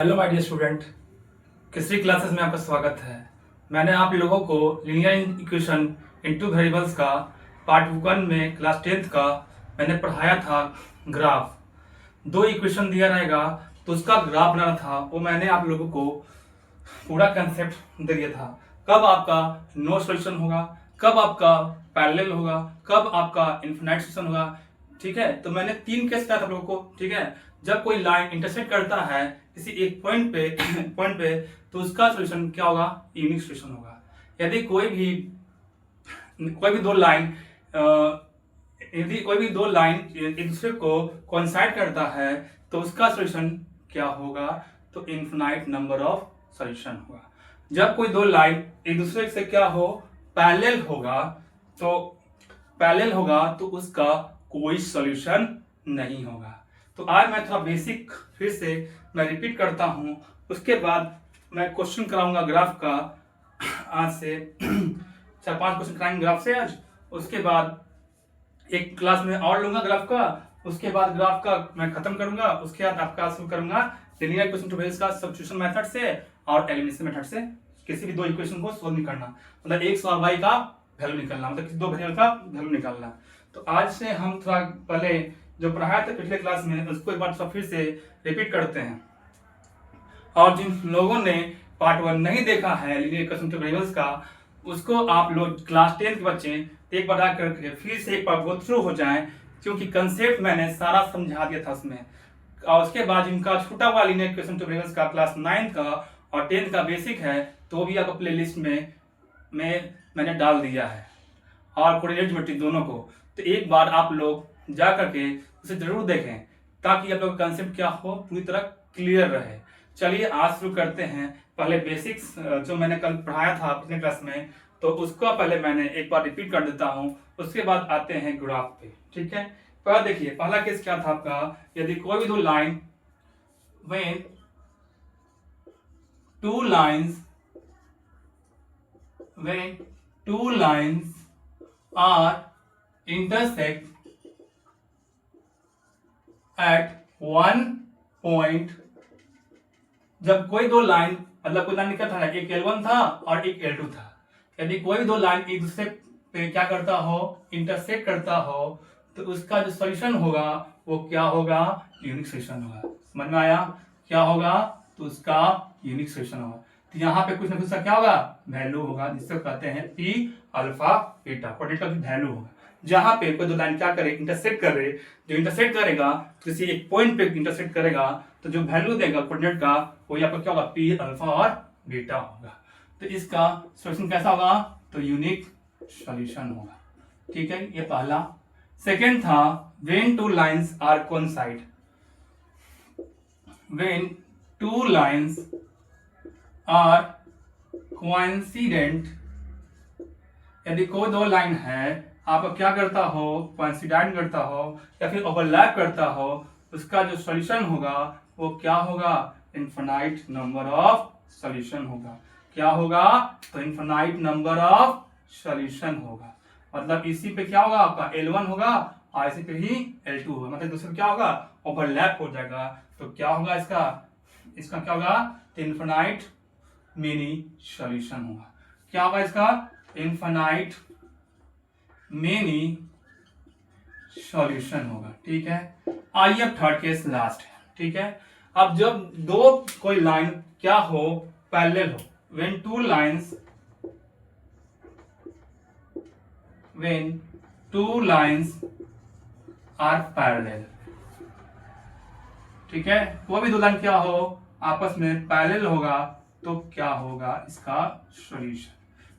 Hello my dear student, किसी classes में आपका स्वागत है। मैंने आप लोगों को लीनियर इक्वेशन इनटू वेरिएबल्स का पार्ट 1 में क्लास 10th का मैंने पढ़ाया था। ग्राफ दो इक्वेशन दिया रहेगा तो उसका ग्राफ बनाना था, वो मैंने आप लोगों को पूरा कंसेप्ट दे दिया था। कब आपका नो सॉल्यूशन होगा, कब आपका पैरेलल होगा, कब आपका इनफिनाइट सॉल्यूशन होगा। ठीक है, तो मैंने 3 केस बताया था आप लोगों को। ठीक है, जब कोई लाइन इंटरसेक्ट करता है किसी एक पॉइंट पे तो उसका सॉल्यूशन क्या होगा? यूनिक सॉल्यूशन होगा। यदि कोई भी दो लाइन एक दूसरे को कोइंसाइड करता है तो उसका सॉल्यूशन क्या होगा? तो इनफिनाइट नंबर ऑफ सॉल्यूशन होगा। जब कोई दो लाइन एक दूसरे से क्या हो? पैरेलल होगा तो उसका कोई सॉल्यूशन नहीं होगा। तो आज मैं थोड़ा बेसिक फिर से मैं रिपीट करता हूं, उसके बाद मैं क्वेश्चन कराऊंगा ग्राफ का। आज से 4-5 क्वेश्चन कराएंगे ग्राफ से आज। उसके बाद एक क्लास में और लूंगा ग्राफ का, उसके बाद ग्राफ का मैं खत्म करूंगा। उसके बाद आपका शुरू करूंगा लीनियर इक्वेशन टू वेरिएबल्स का सब्स्टिट्यूशन मेथड से और एलिमिनेशन मेथड से। किसी भी दो इक्वेशन को सोल्व नहीं करना, मतलब x और y का वैल्यू निकालना, मतलब किसी दो वेरिएबल का वैल्यू निकालना। तो आज से हम थोड़ा पहले जो पढ़ाया था पिछले क्लास में उसको एक बार फिर से रिपीट करते हैं। और जिन लोगों ने पार्ट 1 नहीं देखा है लीनियर इक्वेशन टू वेरिएबल्स का, उसको आप लोग क्लास 10 के बच्चे एक बार करके फिर से एक बार गो थ्रू हो जाएं, क्योंकि कंसेप्ट मैंने सारा समझा दिया था उसमें। और उसके बाद जिनका छूटा हुआ लीनियर इक्वेशन टू वेरिएबल्स का क्लास 9 का और 10 का बेसिक है तो भी आपको प्ले लिस्ट में मैंने डाल दिया है, और कोऑर्डिनेट ज्योमेट्री दोनों को। तो एक बार आप लोग जा करके उसे जरूर देखें ताकि आप लोग का कंसेप्ट क्या हो पूरी तरह क्लियर रहे। चलिए आज शुरू करते हैं। पहले बेसिक्स जो मैंने कल पढ़ाया था पिछले क्लास में, तो उसको पहले मैंने एक बार रिपीट कर देता हूं, उसके बाद आते हैं ग्राफ पे। ठीक है, पहले देखिए पहला केस क्या था आपका। यदि कोई भी दो line when two lines are intersect at one point, जब कोई दो लाइन मतलब कोई लाइन निकल था, एक L1 था और एक L2 था। यदि कोई भी दो लाइन एक दूसरे पे क्या करता हो? इंटरसेक्ट करता हो, तो उसका जो सॉल्यूशन होगा वो क्या होगा? यूनिक सॉल्यूशन होगा। समझ में आया? क्या होगा? तो उसका यूनिक सॉल्यूशन होगा। तो यहाँ पे कुछ ना कुछ क्या होगा? वैल्यू होगा, जिससे कहते हैं पी अल्फा बीटा, कोऑर्डिनेट का वैल्यू होगा। जहां पे कोई दो लाइन क्या करे? इंटरसेक्ट कर रहे, जो इंटरसेक्ट करेगा किसी एक पॉइंट पे इंटरसेक्ट करेगा तो जो वैल्यू देगा कोऑर्डिनेट का वो यहाँ पर क्या होगा? पी अल्फा और बीटा होगा। तो इसका सॉल्यूशन कैसा होगा? तो यूनिक सॉल्यूशन होगा। ठीक है, ये पहला। सेकेंड था when two lines are coincide. When two lines are coincident, यदि कोई दो लाइन है आप क्या करता हो? कोइंसिडेंट करता हो या फिर ओवरलैप करता हो, उसका जो सॉल्यूशन होगा वो क्या होगा? इनफिनाइट नंबर ऑफ सॉल्यूशन होगा। क्या होगा? तो इनफिनाइट नंबर ऑफ सॉल्यूशन होगा। मतलब इसी पे क्या होगा? आपका L1 होगा और इसी पे ही L2 होगा, मतलब दूसरा क्या होगा? ओवरलैप हो जाएगा। तो क्या होगा इसका क्या होगा? इनफिनाइट मेनी सॉल्यूशन होगा। क्या होगा इसका? इनफिनाइट मेनी सॉल्यूशन होगा। ठीक है, आइए अब थर्ड केस लास्ट है। ठीक है, अब जब दो कोई लाइन क्या हो? पैरेलल हो। when two lines are parallel। ठीक है, कोई भी दो लाइन क्या हो? आपस में पैरेलल होगा तो क्या होगा इसका सॉल्यूशन?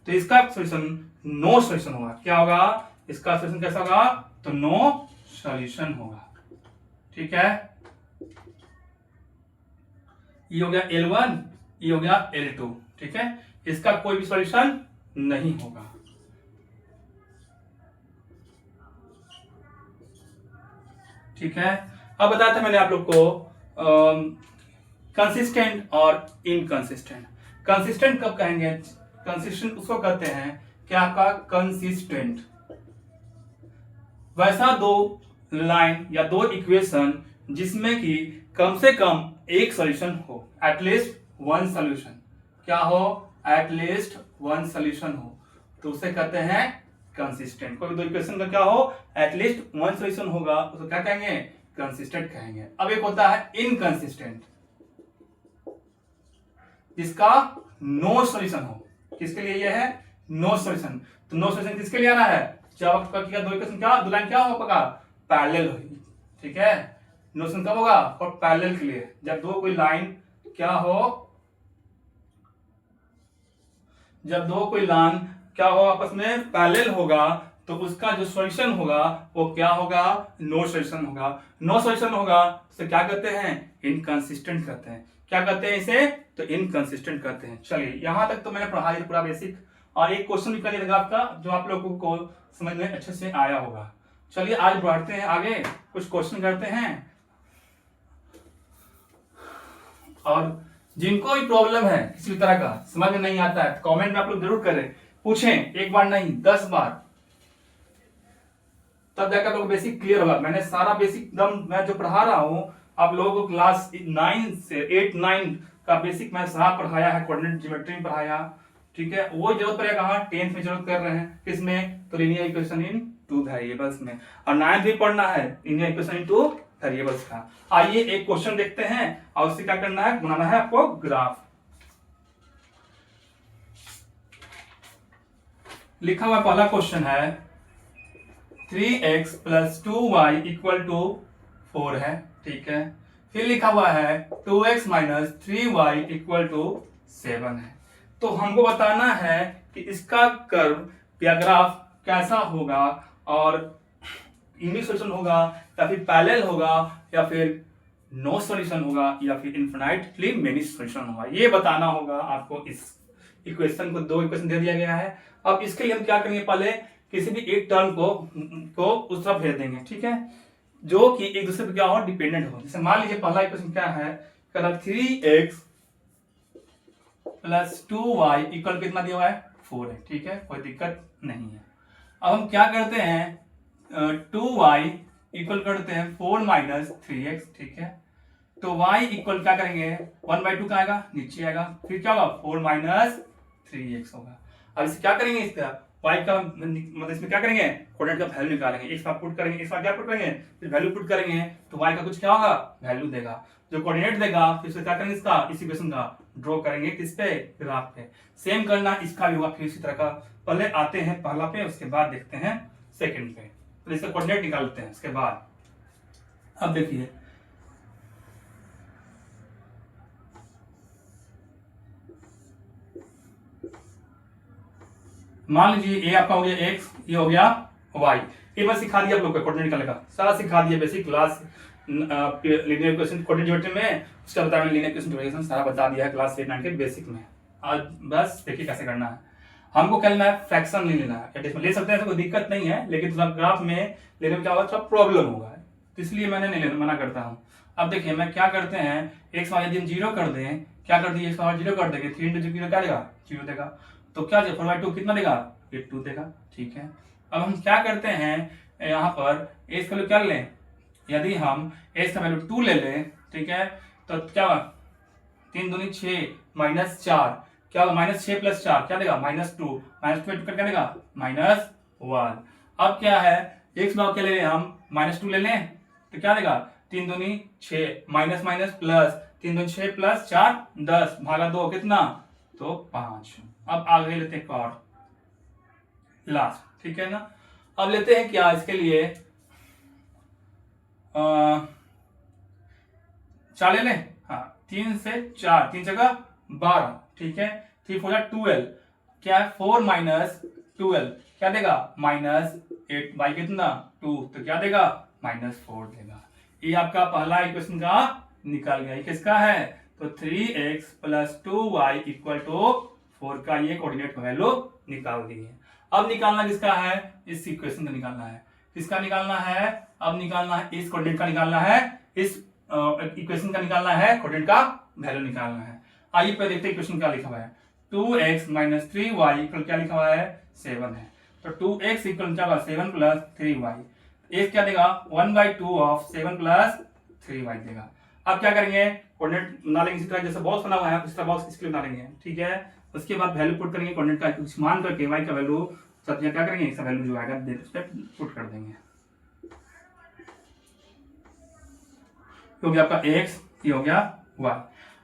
तो इसका सॉल्यूशन नो सॉल्यूशन होगा। क्या होगा? इसका सॉल्यूशन कैसा होगा? तो नो सॉल्यूशन होगा। ठीक है, ये हो गया L1, ये हो गया L2। ठीक है, इसका कोई भी सॉल्यूशन नहीं होगा। ठीक है, अब बताया था मैंने आप लोग को कंसिस्टेंट और इनकंसिस्टेंट। कंसिस्टेंट कब कहेंगे? कंसिस्टेंट उसको कहते हैं क्या? आपका कंसिस्टेंट वैसा दो लाइन या दो इक्वेशन जिसमें कि कम से कम एक सॉल्यूशन हो, एटलीस्ट वन सॉल्यूशन, क्या हो, एटलीस्ट वन सॉल्यूशन हो, तो उसे कहते हैं कंसिस्टेंट। कोई दो इक्वेशन का क्या हो, एटलीस्ट वन सॉल्यूशन होगा, उसको क्या कहेंगे, कंसिस्टेंट कहेंगे। अब एक होता है इनकंसिस्टेंट, जिसका नो सॉल्यूशन हो। किसके लिए यह है, नो सॉल्यूशन। तो नो सॉल्यूशन किसके लिए आना है, जब आपका क्या दो इक्वेशन क्या, दो लाइन क्या होगा, पैरेलल होगी, ठीक है। नो सॉल्यूशन कब होगा, और पैरेलल के लिए, जब दो कोई लाइन क्या हो, जब दो कोई लाइन क्या हो आपस में पैरेलल होगा, तो उसका जो सॉल्यूशन होगा वो क्या होगा, नो सॉल्यूशन होगा। नो सॉल्यूशन होगा तो क्या कहते हैं, इनकंसिस्टेंट कहते हैं। क्या कहते हैं इसे, तो इनकंसिस्टेंट कहते हैं। चलिए यहां तक तो मैंने पढ़ा दिया पूरा बेसिक, और एक क्वेश्चन निकल जाएगा आपका जो आप लोगों को समझ में अच्छे से आया होगा। चलिए आज बढ़ते हैं आगे, कुछ क्वेश्चन करते हैं, और जिनको भी प्रॉब्लम है किसी तरह का समझ में नहीं आता है, तो कमेंट में आप लोग जरूर करें, पूछें, एक बार नहीं 10 बार, तब जाकर लोग बेसिक क्लियर होगा। मैंने सारा बेसिक एकदम मैं जो पढ़ा रहा हूं आप लोगों को क्लास 9 से 8 9 का बेसिक मैं सारा पढ़ाया है, कोऑर्डिनेट ज्योमेट्री में पढ़ाया, ठीक है। वो जरूरत पड़ेगा कहां, 10th में जरूरत कर रहे हैं, किसमें, तो linear equation in two variables में, और 9th भी पढ़ना है linear equation in two variables का। आइए एक क्वेश्चन देखते हैं, और उससे क्या करना है, बनाना है आपको ग्राफ। लिखा हुआ पहला क्वेश्चन है 3x + 2y = 4 है, ठीक है। फिर लिखा हुआ है 2x - 3y = 7 है। तो हमको बताना है कि इसका कर्व या ग्राफ कैसा होगा, और यूनिक सॉल्यूशन होगा, या फिर पैरेलल होगा, या फिर नो सॉल्यूशन होगा, या फिर इनफिनिटली मेनी सॉल्यूशन होगा, ये बताना होगा आपको। इस इक्वेशन को, दो इक्वेशन दे दिया गया है। अब इसके लिए हम क्या करेंगे, पहले किसी भी एक टर्म को उस तरफ भेज देंगे, ठीक है, जो कि एक दूसरे पे क्या हो, डिपेंडेंट हो। जैसे मान लीजिए पहला इक्वेशन क्या है, 3x + 2y = कितना दिया हुआ है, 4 है, ठीक है, कोई दिक्कत नहीं है। अब हम क्या करते हैं, 2y = करते हैं 4 - 3x, ठीक है। तो y इक्वल क्या करेंगे, 1/2 का आएगा, नीचे आएगा, फिर क्या होगा, 4 - 3x होगा। अब इसे क्या करेंगे, इसका y का मतलब इसमें क्या करेंगे, कोऑर्डिनेट का वैल्यू निकालेंगे, x का पुट करेंगे, x का क्या पुट करेंगे, फिर वैल्यू पुट करेंगे, तो y का कुछ क्या होगा, वैल्यू देगा, जो कोऑर्डिनेट देगा, फिर उससे क्या करेंगे, इसका इस इक्वेशन का ड्रॉ करेंगे, किस पे, ग्राफ पे। सेम करना इसका भी होगा, फिर इसी तरह का। पहले आते हैं पहला पे, उसके बाद देखते हैं सेकंड पे। तो इसका कोऑर्डिनेट निकालते हैं उसके बाद। अब देखिए मान लीजिए ये आपका हो गया x, ये हो गया y। ये बस सिखा दिया आप लोग को कोऑर्डिनेट निकालने का, सारा सिखा दिया basic class linear equation coordinate geometry में, उसका बताया मैंने, लीनियर इक्वेशन डेरिवेशन सारा बता दिया है क्लास 8 9 के बेसिक में। आज बस देखिए कैसे करना है। हमको क्या लेना है, फ्रैक्शन नहीं लेना है, डेसिमल ले सकते हैं, कोई दिक्कत नहीं है, लेकिन थोड़ा ग्राफ में लेने में क्या होगा, थोड़ा प्रॉब्लम होगा, तो इसलिए मैंने नहीं लेना, मना करता हूँ। अब देखिए मैं क्या करते हैं, x y यदि हम 0 कर दें, क्या कर दिए, x y 0 कर देंगे, 3 × 0 क्या देगा, 0 देगा, तो क्या 4/2 कितना देगा, 2 देगा, ठीक है। अब हम क्या करते हैं, यहाँ पर x का वैल्यू क्या लें, यदि हम x का वैल्यू 2 ले लें, ठीक है, तो क्या 3 दूनी 6 - 4 क्या होगा, -6 + 4 क्या देगा, -2, -2 क्या देगा, -1। अब क्या है, x भाव क्या ले लें हम, -2 ले लें, तो क्या देगा, 3 दूनी 6 माइनस माइनस प्लस, 3 दूनी 6 + 4 10 भागा 2 कितना, तो 5। अब आगे लेते हैं और लास्ट, ठीक है ना। अब लेते हैं क्या इसके लिए 4 ले लें, हाँ 3 से 4, 3 जगह 12, ठीक है, 3 4 12, क्या है 4 - 12 क्या देगा, -8 बाई कितना 2, तो क्या देगा, -4 देगा। ये आपका पहला इक्वेशन का निकल गया। ये किसका है, तो 3x + 2y = 4 का ये कोऑर्डिनेट वैल्यू निकाल दिए। अब निकालना किसका है, इस इक्वेशन का निकालना है, किसका निकालना है, अब निकालना है इस कोऑर्डिनेट का निकालना है, इस इक्वेशन का निकालना है, कोऑर्डिनेट का वैल्यू निकालना है। आइए पहले देखते हैं इक्वेशन क्या लिखा हुआ है, 2x - 3y = क्या लिखा हुआ है, 7 है, तो 2x = क्या होगा, 7 + 3y, x क्या देगा, 1/2 ऑफ 7 + 3y देगा। अब क्या करेंगे, कोऑर्डिनेट बना लेंगे इसी तरह जैसे बॉक्स बना हुआ है उसी तरह बॉक्स इसके लिए बना लेंगे, ठीक है। उसके बाद वैल्यू पुट करेंगे कोऑर्डिनेट का कुछ मान करके y का वैल्यू सब क्या करेंगे, इसका वैल्यू जो आएगा उस पर पुट कर देंगे। हो गया आपका x, ये हो गया y।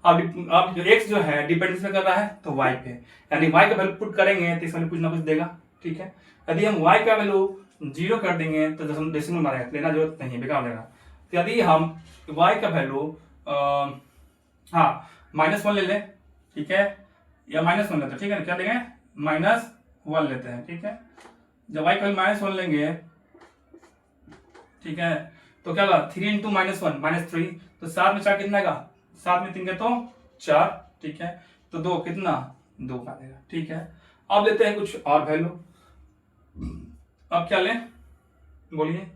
अब जो x जो है डिपेंडेंस पे कर रहा है तो y पे, यानी y का वैल्यू पुट करेंगे तो इसमें कुछ ना कुछ देगा, ठीक है। यदि हम y का वैल्यू 0 कर देंगे तो डेसिमल मारेगा, लेना जरूरत नहीं है, बेकार लेगा। तो यदि हम y का वैल्यू हाँ -1 ले लें, ठीक है, या -1 लेते हैं, ठीक है, क्या लेंगे -1 लेते हैं, ठीक है। जब y का -1 लेंगे, ठीक है, तो क्या होगा 3 इंटू -1 -3, तो 7 में 4 कितना आएगा, 7 में 3 के तो 4, ठीक है, तो 2 कितना 2 का देगा, ठीक है। अब लेते हैं कुछ और वैल्यू, अब क्या लें बोलिए,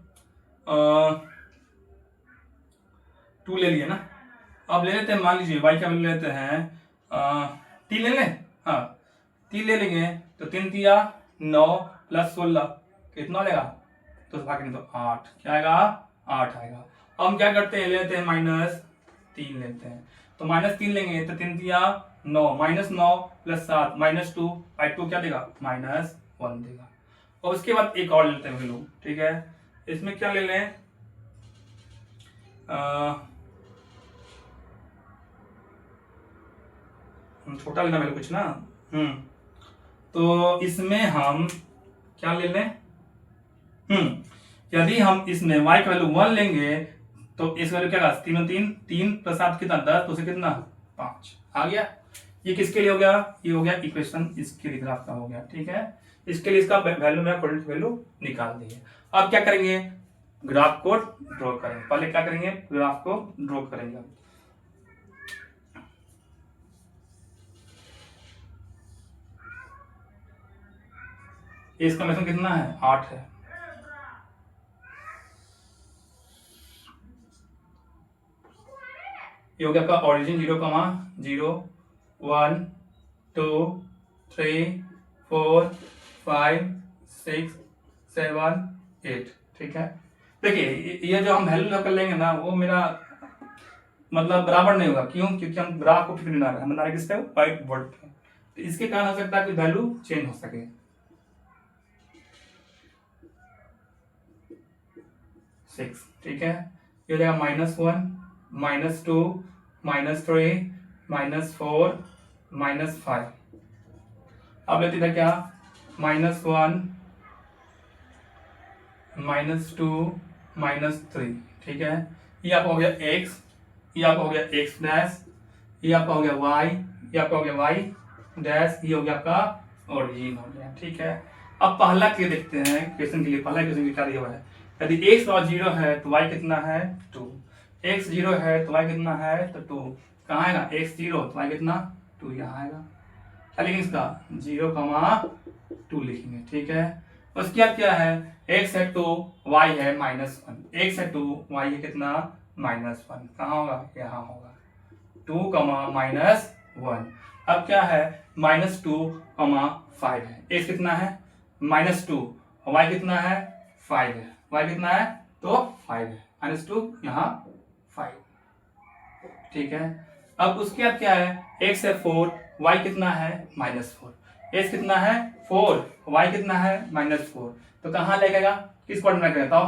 2 ले लिए ना। अब ले लेते हैं, मान लीजिए y का वैल्यू लेते हैं 3 ले लें, हाँ 3 ले लेंगे तो 3 तिया 9 + 16 कितना लेगा, तो भाग तो 8, क्या आएगा 8 आएगा। अब हम क्या करते हैं, लेते हैं -3 लेते हैं, तो -3 लेंगे तो 3 तिया 9 -9 + 7 -2 2 क्या देगा -1 देगा। और उसके बाद एक और लेते हैं वैल्यू, ठीक है, इसमें क्या ले लें, छोटा लेना मेरे कुछ ना, तो इसमें हम क्या ले लें, यदि हम इसमें y का वैल्यू 1 लेंगे तो इस वैल्यू क्या, 3 3 + 7 कितना 10, तो उसे कितना 5 आ गया। ये किसके लिए हो गया, ये हो गया इक्वेशन इसके लिए ग्राफ का हो गया, ठीक है। इसके लिए इसका वैल्यू मेरा कोऑर्डिनेट वैल्यू निकाल दी है। अब क्या करेंगे, ग्राफ को ड्रॉ करेंगे। पहले क्या करेंगे, ग्राफ को ड्रॉ करेंगे। इसका मेथड कितना है, 8 है। ये हो गया आपका ओरिजिन 0, 0 1 2 3 4 5 6 7 8, ठीक है। देखिए ये जो हम वैल्यू कर लेंगे ना, वो मेरा मतलब बराबर नहीं होगा, क्यों, क्योंकि हम ग्राफ को फिर बना रहे हैं, हम बना रहे किसपे, व्हाइट बोर्ड पे, तो इसके कारण हो सकता है कि वैल्यू चेंज हो सके। 6, ठीक है, ये हो जाएगा -1 -2 -3 -4 -5। अब लेते थे क्या, -1 -2 -3, ठीक है। ये आपका हो गया x, ये आपका हो गया x डैश, ये आपका हो गया y, ये आपका हो गया y डैश, ये हो गया आपका ओरिजिन हो गया, ठीक है। अब पहला के देखते हैं क्वेश्चन के लिए, पहला क्वेश्चन क्या दिया हुआ है, यदि x और 0 है तो y कितना है 2, x 0 है तो y कितना है तो 2, कहाँ आएगा x 0 तो y कितना 2, यहाँ आएगा। क्या लिखेंगे इसका 0, 2 लिखेंगे, ठीक है। उसके बाद क्या है, x है 2 y है -1, x है 2 y है कितना -1, कहाँ होगा, यहाँ होगा 2, -1। अब क्या है -2, 5 है, x कितना है -2, y कितना है 5 है, y कितना है तो 5 है, -2 यहाँ 5, ठीक है। अब उसके बाद क्या है, x है 4 y कितना है -4, x कितना है 4 y कितना है -4, तो कहाँ लगेगा, किस कोऑर्डिनेट में बताओ,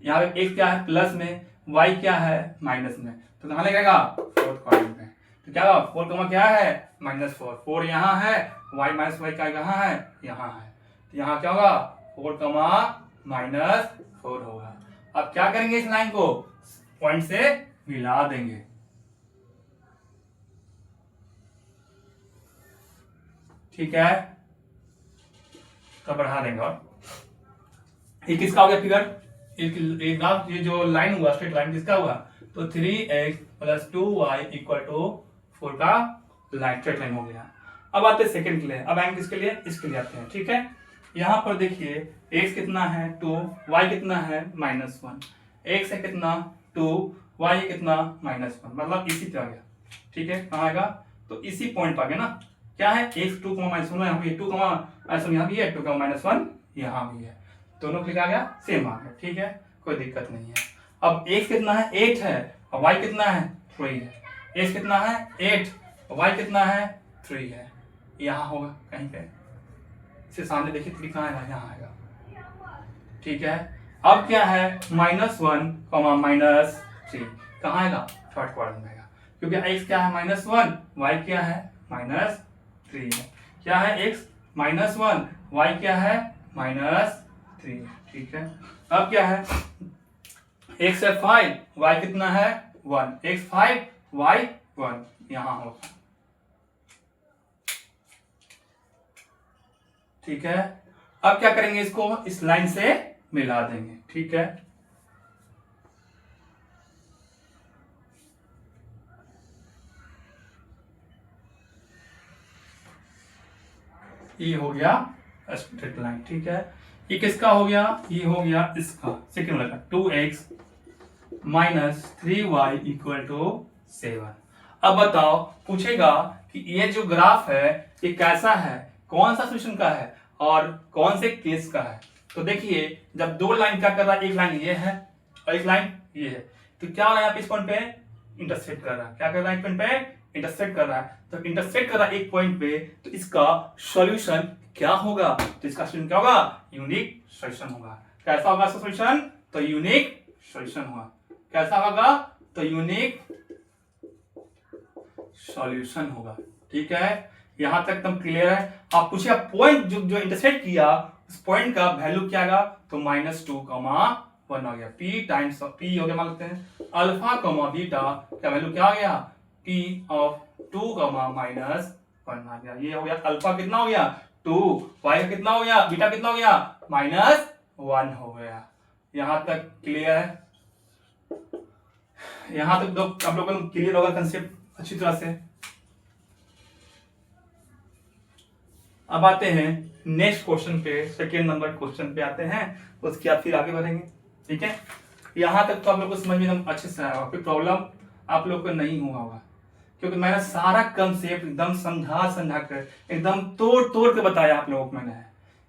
यहाँ पे x क्या है प्लस में, y क्या है माइनस में, तो कहाँ लगेगा 4th कोऑर्डिनेट में। तो क्या होगा 4 क्या है -4, 4 यहाँ है, y -y का कहाँ है यहाँ है, तो यहाँ क्या होगा 4, -4 होगा। अब क्या करेंगे, इस लाइन को पॉइंट से मिला देंगे, ठीक है, तो बढ़ा देंगे। और ये किसका हो गया फिगर, ये जो लाइन हुआ स्ट्रेट लाइन किसका हुआ, तो 3x + 2y = 4 का लाइन स्ट्रेट लाइन हो गया। अब आते हैं सेकंड के लिए, अब आएंगे किसके लिए, इसके लिए आते हैं, ठीक है। यहाँ पर देखिए x कितना है 2, y कितना है -1, x है कितना 2, y है कितना -1, मतलब इसी पे आ गया, ठीक है, कहाँ आएगा तो इसी पॉइंट पर आ गया ना। क्या है x 2, -1 यहाँ भी 2, यहाँ भी है 2, -1 यहाँ भी है, दोनों क्लिक आ गया, सेम आ गया, ठीक है, कोई दिक्कत नहीं है। अब x कितना है 8 है और y कितना है 3 है, x कितना है 8, y कितना है 3 है, यहाँ होगा कहीं पे, इसके सामने देखिए 3 कहाँ आएगा, यहाँ आएगा, ठीक है। अब क्या है -1, -3 कहाँ आएगा, थर्ड क्वाड्रेंट में आएगा, क्योंकि x क्या है -1, y क्या है -3 है, क्या है x -1, y क्या है -3 है, ठीक है। अब क्या है x है 5, y कितना है 1, x 5 y 1, यहां होगा, ठीक है। अब क्या करेंगे, इसको इस लाइन से मिला देंगे, ठीक है। ये हो गया स्ट्रेट लाइन, ठीक है। ये किसका हो गया, ये हो गया इसका सेकेंड वाला का 2x -3y = 7। अब बताओ, पूछेगा कि ये जो ग्राफ है ये कैसा है, कौन सा सॉल्यूशन का है और कौन से केस का है। तो देखिए जब दो लाइन क्या कर रहा है, एक लाइन ये है और एक लाइन ये है, तो क्या हो रहा है, इस पॉइंट पे इंटरसेक्ट कर रहा है, क्या कर रहा है, इस पॉइंट पे इंटरसेक्ट कर रहा है, तो इंटरसेक्ट कर रहा है एक पॉइंट पे, तो इसका सॉल्यूशन क्या होगा, तो इसका सॉल्यूशन क्या होगा, यूनिक सॉल्यूशन होगा। कैसा होगा इसका सॉल्यूशन, तो यूनिक सॉल्यूशन होगा। कैसा होगा, तो यूनिक सॉल्यूशन होगा, ठीक है। यहां तक तुम क्लियर है। आप पूछिए पॉइंट जो इंटरसेक्ट किया उस पॉइंट का वैल्यू क्या आएगा, तो -2,1 आ गया, p टाइम्स p हो गया, मान लेते हैं अल्फा कॉमा बीटा का वैल्यू क्या आ गया, p ऑफ 2, -1 आ गया। ये हो गया अल्फा कितना हो गया 2, y कितना हो गया, बीटा कितना हो गया -1 हो गया। यहां तक क्लियर है। यहां तक आप लोगों को क्लियर होगा कंसेप्ट अच्छी तरह से। अब आते हैं नेक्स्ट क्वेश्चन पे, सेकेंड नंबर क्वेश्चन पे आते हैं, उसके बाद फिर आगे बढ़ेंगे, ठीक है। यहां तक तो आप लोग को समझ में एकदम अच्छे से आया होगा, कोई प्रॉब्लम आप लोग को नहीं हुआ होगा, क्योंकि मैंने सारा कंसेप्ट एकदम समझा कर एकदम तोड़ के बताया आप लोगों को मैंने,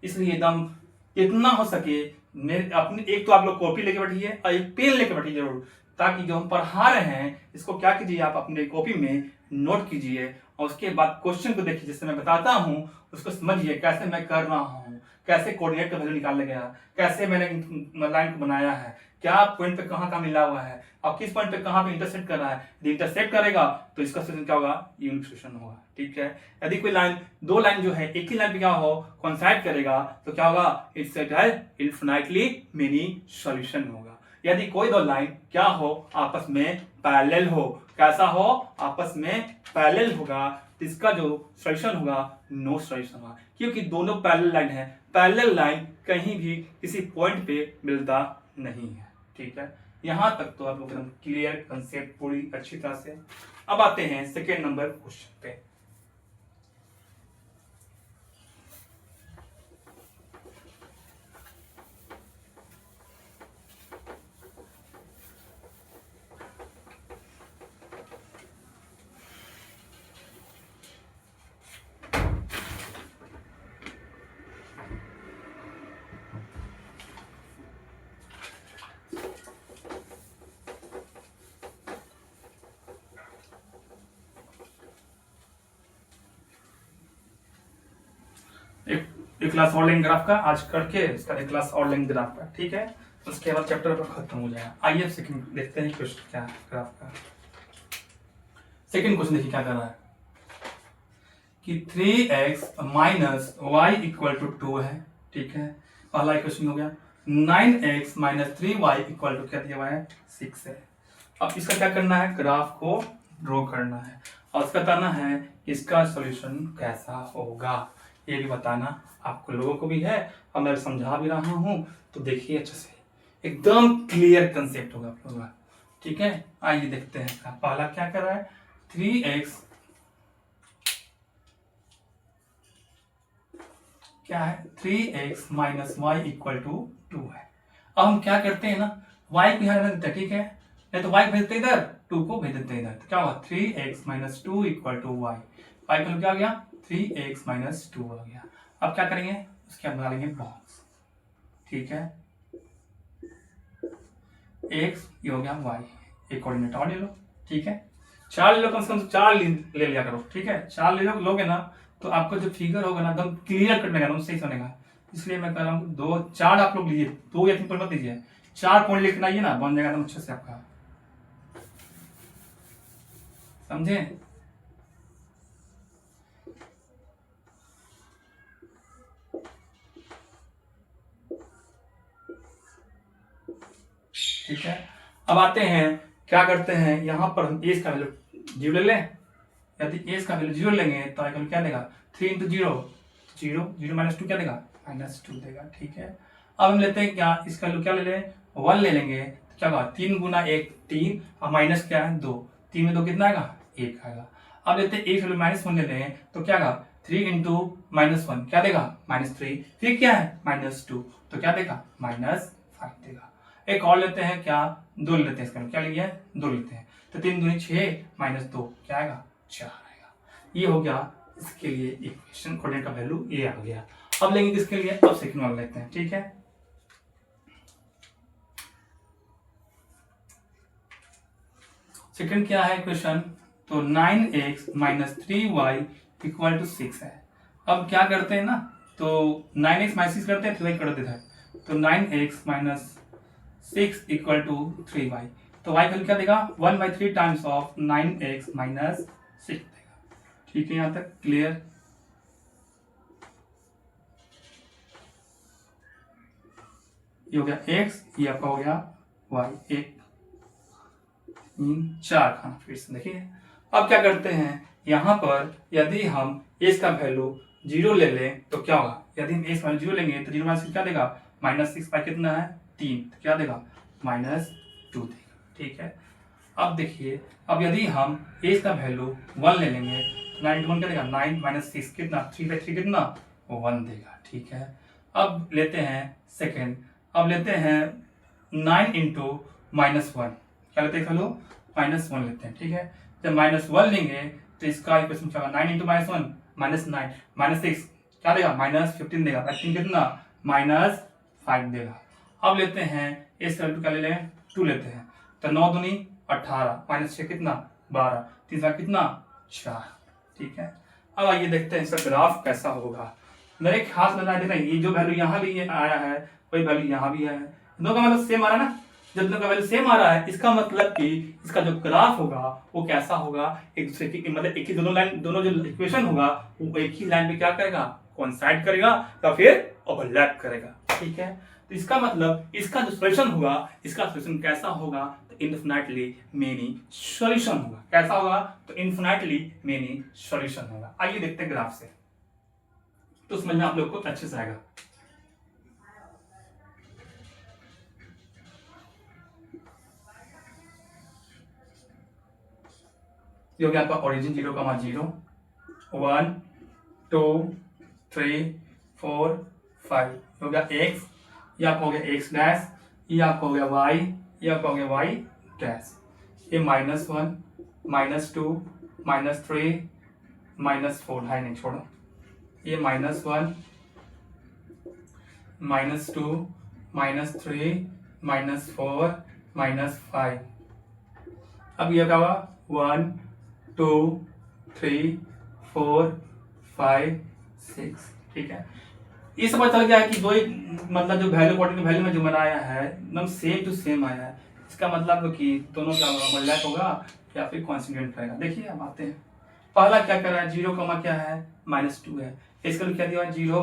इसलिए एकदम इतना हो सके मेरे अपनी एक तो आप लोग कॉपी लेके बैठिए और एक पेन लेके बैठिए जरूर, ताकि जो हम पढ़ा रहे हैं इसको क्या कीजिए, आप अपने कॉपी में नोट कीजिए और उसके बाद क्वेश्चन को देखिए, जिससे मैं बताता हूं उसको समझिए कैसे मैं कर रहा हूं, कैसे कोऑर्डिनेट का वैल्यू निकालने गया, कैसे मैंने लाइन को बनाया है, क्या पॉइंट पे कहां मिला हुआ है और किस पॉइंट पे कहां पे इंटरसेक्ट कर रहा है। यदि इंटरसेक्ट करेगा तो इसका सॉल्यूशन क्या होगा, यूनिक सॉल्यूशन होगा, ठीक है। यदि कोई लाइन दो लाइन जो है एक ही लाइन पे क्या हो कोइंसाइड करेगा तो क्या होगा, इट्स इनफिनिटली मेनी सॉल्यूशन होगा। यदि कोई दो लाइन क्या हो आपस में पैरेलल हो, कैसा हो, आपस में पैरेलल होगा, तो इसका जो सॉल्यूशन होगा नो सॉल्यूशन होगा, क्योंकि दोनों पैरेलल लाइन है, पैरेलल लाइन कहीं भी किसी पॉइंट पे मिलता नहीं है, ठीक है। यहां तक तो आप लोग एकदम क्लियर कंसेप्ट पूरी अच्छी तरह से। अब आते हैं सेकेंड नंबर क्वेश्चन पे। एक क्लास और लेंगे ग्राफ का आज करके, इसका एक क्लास और लेंगे ग्राफ का, ठीक है। उसके बाद चैप्टर पर खत्म हो जाएगा। आइए सेकंड देखते हैं क्वेश्चन क्या है ग्राफ का। सेकंड क्वेश्चन देखिए क्या कर रहा है कि 3x - y = 2 है, ठीक है। पहला इक्वेशन हो गया। 9x - 3y = क्या दिया हुआ है 6 है। अब इसका क्या करना है, ग्राफ को ड्रॉ करना है और उसका बताना है इसका सॉल्यूशन कैसा होगा, ये भी बताना आपको लोगों को भी है और मैं समझा भी रहा हूं, तो देखिए अच्छे से एकदम क्लियर कंसेप्ट होगा आप लोगों का, ठीक है। आइए देखते हैं पहला क्या कर रहा है, 3x क्या है 3x - y = 2 है। अब हम क्या करते हैं ना, y को यहां रख देते हैं, ठीक है, नहीं तो y को भेज देते इधर, 2 को भेज देते इधर, तो क्या हुआ 3x - 2 = y, y का क्या आ गया 3x - 2 आ गया। अब क्या करेंगे, उसके बाद बना लेंगे बॉक्स, ठीक है। x ये हो गया y, एक कोऑर्डिनेट और ले लो, ठीक है। चार ले लो, कम से कम चार ले लिया करो, ठीक है। चार ले लोगे ना तो आपका जो फिगर होगा ना एकदम क्लियर कट बनेगा, एकदम सही बनेगा। इसलिए मैं कह रहा हूँ दो चार आप लोग लीजिए, 2 या 3 पॉइंट मत लीजिए, 4 पॉइंट लिखना आइए ना, बन जाएगा एकदम अच्छे से आपका, समझे। ठीक है, अब आते हैं क्या करते हैं, यहाँ पर हम एज का वैल्यू 0 ले लें। यदि एज का वैल्यू 0 लेंगे तो आगे क्या देगा, 3 इंटू 0 0, 0 माइनस 2 क्या देगा, -2 देगा, ठीक है। अब हम लेते हैं क्या, इसका वैल्यू क्या ले लें, 1 ले लेंगे तो क्या होगा, 3 गुना 1 3, और माइनस क्या है 2, 3 में 2 कितना आएगा, 1 आएगा। अब लेते हैं एक वैल्यू -1 ले लें तो क्या होगा, 3 इंटू -1 क्या देगा, -3, फिर क्या है -2 तो क्या देगा, -5 देगा। एक और लेते हैं क्या, 2 लेते हैं, इसका क्या लेंगे, 2 लेते हैं तो 3 दूनी 6 -2 क्या आएगा, 4 आएगा। ये हो गया इसके लिए इक्वेशन, कोऑर्डिनेट का वैल्यू ये आ गया। अब लेंगे किसके लिए, अब सेकंड वाला लेते हैं, ठीक है। सेकंड क्या है क्वेश्चन, तो 9x - 3y = 6 है। अब क्या करते हैं ना, तो 9x - 6 करते हैं, 3y कर देता है, तो 9x - 6 = 3y, तो y वैल्यू क्या देगा, 1/3 टाइम्स ऑफ 9x - 6 देगा, ठीक है। यहां तक क्लियर। ये हो गया x, ये आपका हो गया y, 1 3 4 खाना फिर से देखिए। अब क्या करते हैं, यहाँ पर यदि हम एज का वैल्यू 0 ले लें तो क्या होगा, यदि हम एज का वैल्यू 0 लेंगे तो 0 माइनस क्या देगा, -6 बाई कितना है 3, तो क्या देगा, -2 देगा, ठीक है। अब देखिए, अब यदि हम एज का वैल्यू 1 ले लेंगे तो 9 × 1 क्या देगा, 9 - 6 कितना, 3/3 कितना, 1 देगा, ठीक है। अब लेते हैं सेकेंड, अब लेते हैं 9 इंटू -1, क्या लेते हैं वैल्यू, -1 लेते हैं, ठीक है। जब -1 लेंगे तो इसका इक्वेशन क्या होगा, 9 इंटू -1 -9 -6 क्या देगा, -15 देगा, 3 कितना, -5 देगा। अब लेते हैं इस वैल्यू क्या ले लें, 2 लेते हैं, तो 9 दूनी 18 -6 कितना, 12, 3 कितना, 4, ठीक है। अब आइए देखते हैं इसका ग्राफ कैसा होगा। मेरे खास बता देना, ये जो वैल्यू यहाँ भी आया है वही वैल्यू यहाँ भी आया है, दोनों का मतलब सेम आ रहा है ना। जब दोनों का वैल्यू सेम आ रहा है इसका मतलब कि इसका जो ग्राफ होगा वो कैसा होगा, एक दूसरे की मतलब एक ही दोनों लाइन, दोनों जो इक्वेशन होगा वो एक ही लाइन पे क्या करेगा, कोइंसाइड करेगा या फिर ओवरलैप करेगा, ठीक है। तो इसका मतलब इसका जो सॉल्यूशन होगा, इसका सॉल्यूशन कैसा होगा, तो इनफिनिटली मेनी सॉल्यूशन होगा। कैसा होगा, तो इनफिनिटली मेनी सॉल्यूशन होगा। आइए देखते हैं ग्राफ से, तो समझना आप लोग को अच्छे से आएगा। ये हो गया आपका ओरिजिन 0, 0 1 2 3 4 5 हो गया x, ये आपका हो गया x डैश, ये आपका हो गया y, ये आपका हो गया y डैश, ये -1 -2 -3 -4 है, नहीं छोड़ो, ये -1 -2 -3 -4 -5। अब ये क्या हुआ, 1 2 3 4 5 6, ठीक है। ये समझ चल गया है कि दो मतलब जो वैल्यू कोऑर्डिनेट वैल्यू में जो बनाया है एकदम सेम टू सेम आया है, इसका मतलब कि दोनों का ओवरलैप होगा या फिर कोइंसिडेंट रहेगा। देखिए हम आते हैं, पहला क्या कर रहा है, 0, क्या है, -2 है, इसका क्या दिया है 0,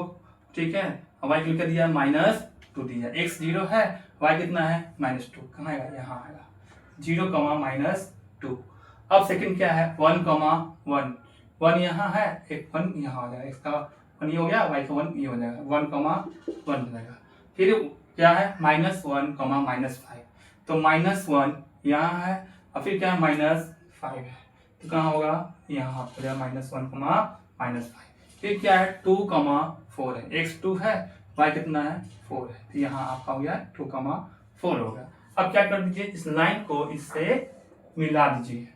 ठीक है, y क्या दिया है -2 दिया, x 0 है, y कितना है -2, कहाँ आएगा, यहाँ आएगा 0, -2। अब सेकंड क्या है, 1, 1 1 यहाँ है, एक 1 यहाँ आ जाएगा, इसका 1 ये हो गया, y का 1 ये हो जाएगा, 1, 1 हो जाएगा। फिर क्या है, -1, -5, तो -1 यहाँ है और फिर क्या है, -5 है, तो कहाँ होगा, यहाँ हो जाएगा -1, -5। फिर क्या है, 2, 4 है, x 2 है, y कितना है 4 है, तो यहाँ आपका हो गया 2, 4 होगा। अब क्या कर दीजिए, इस लाइन को इससे मिला दीजिए,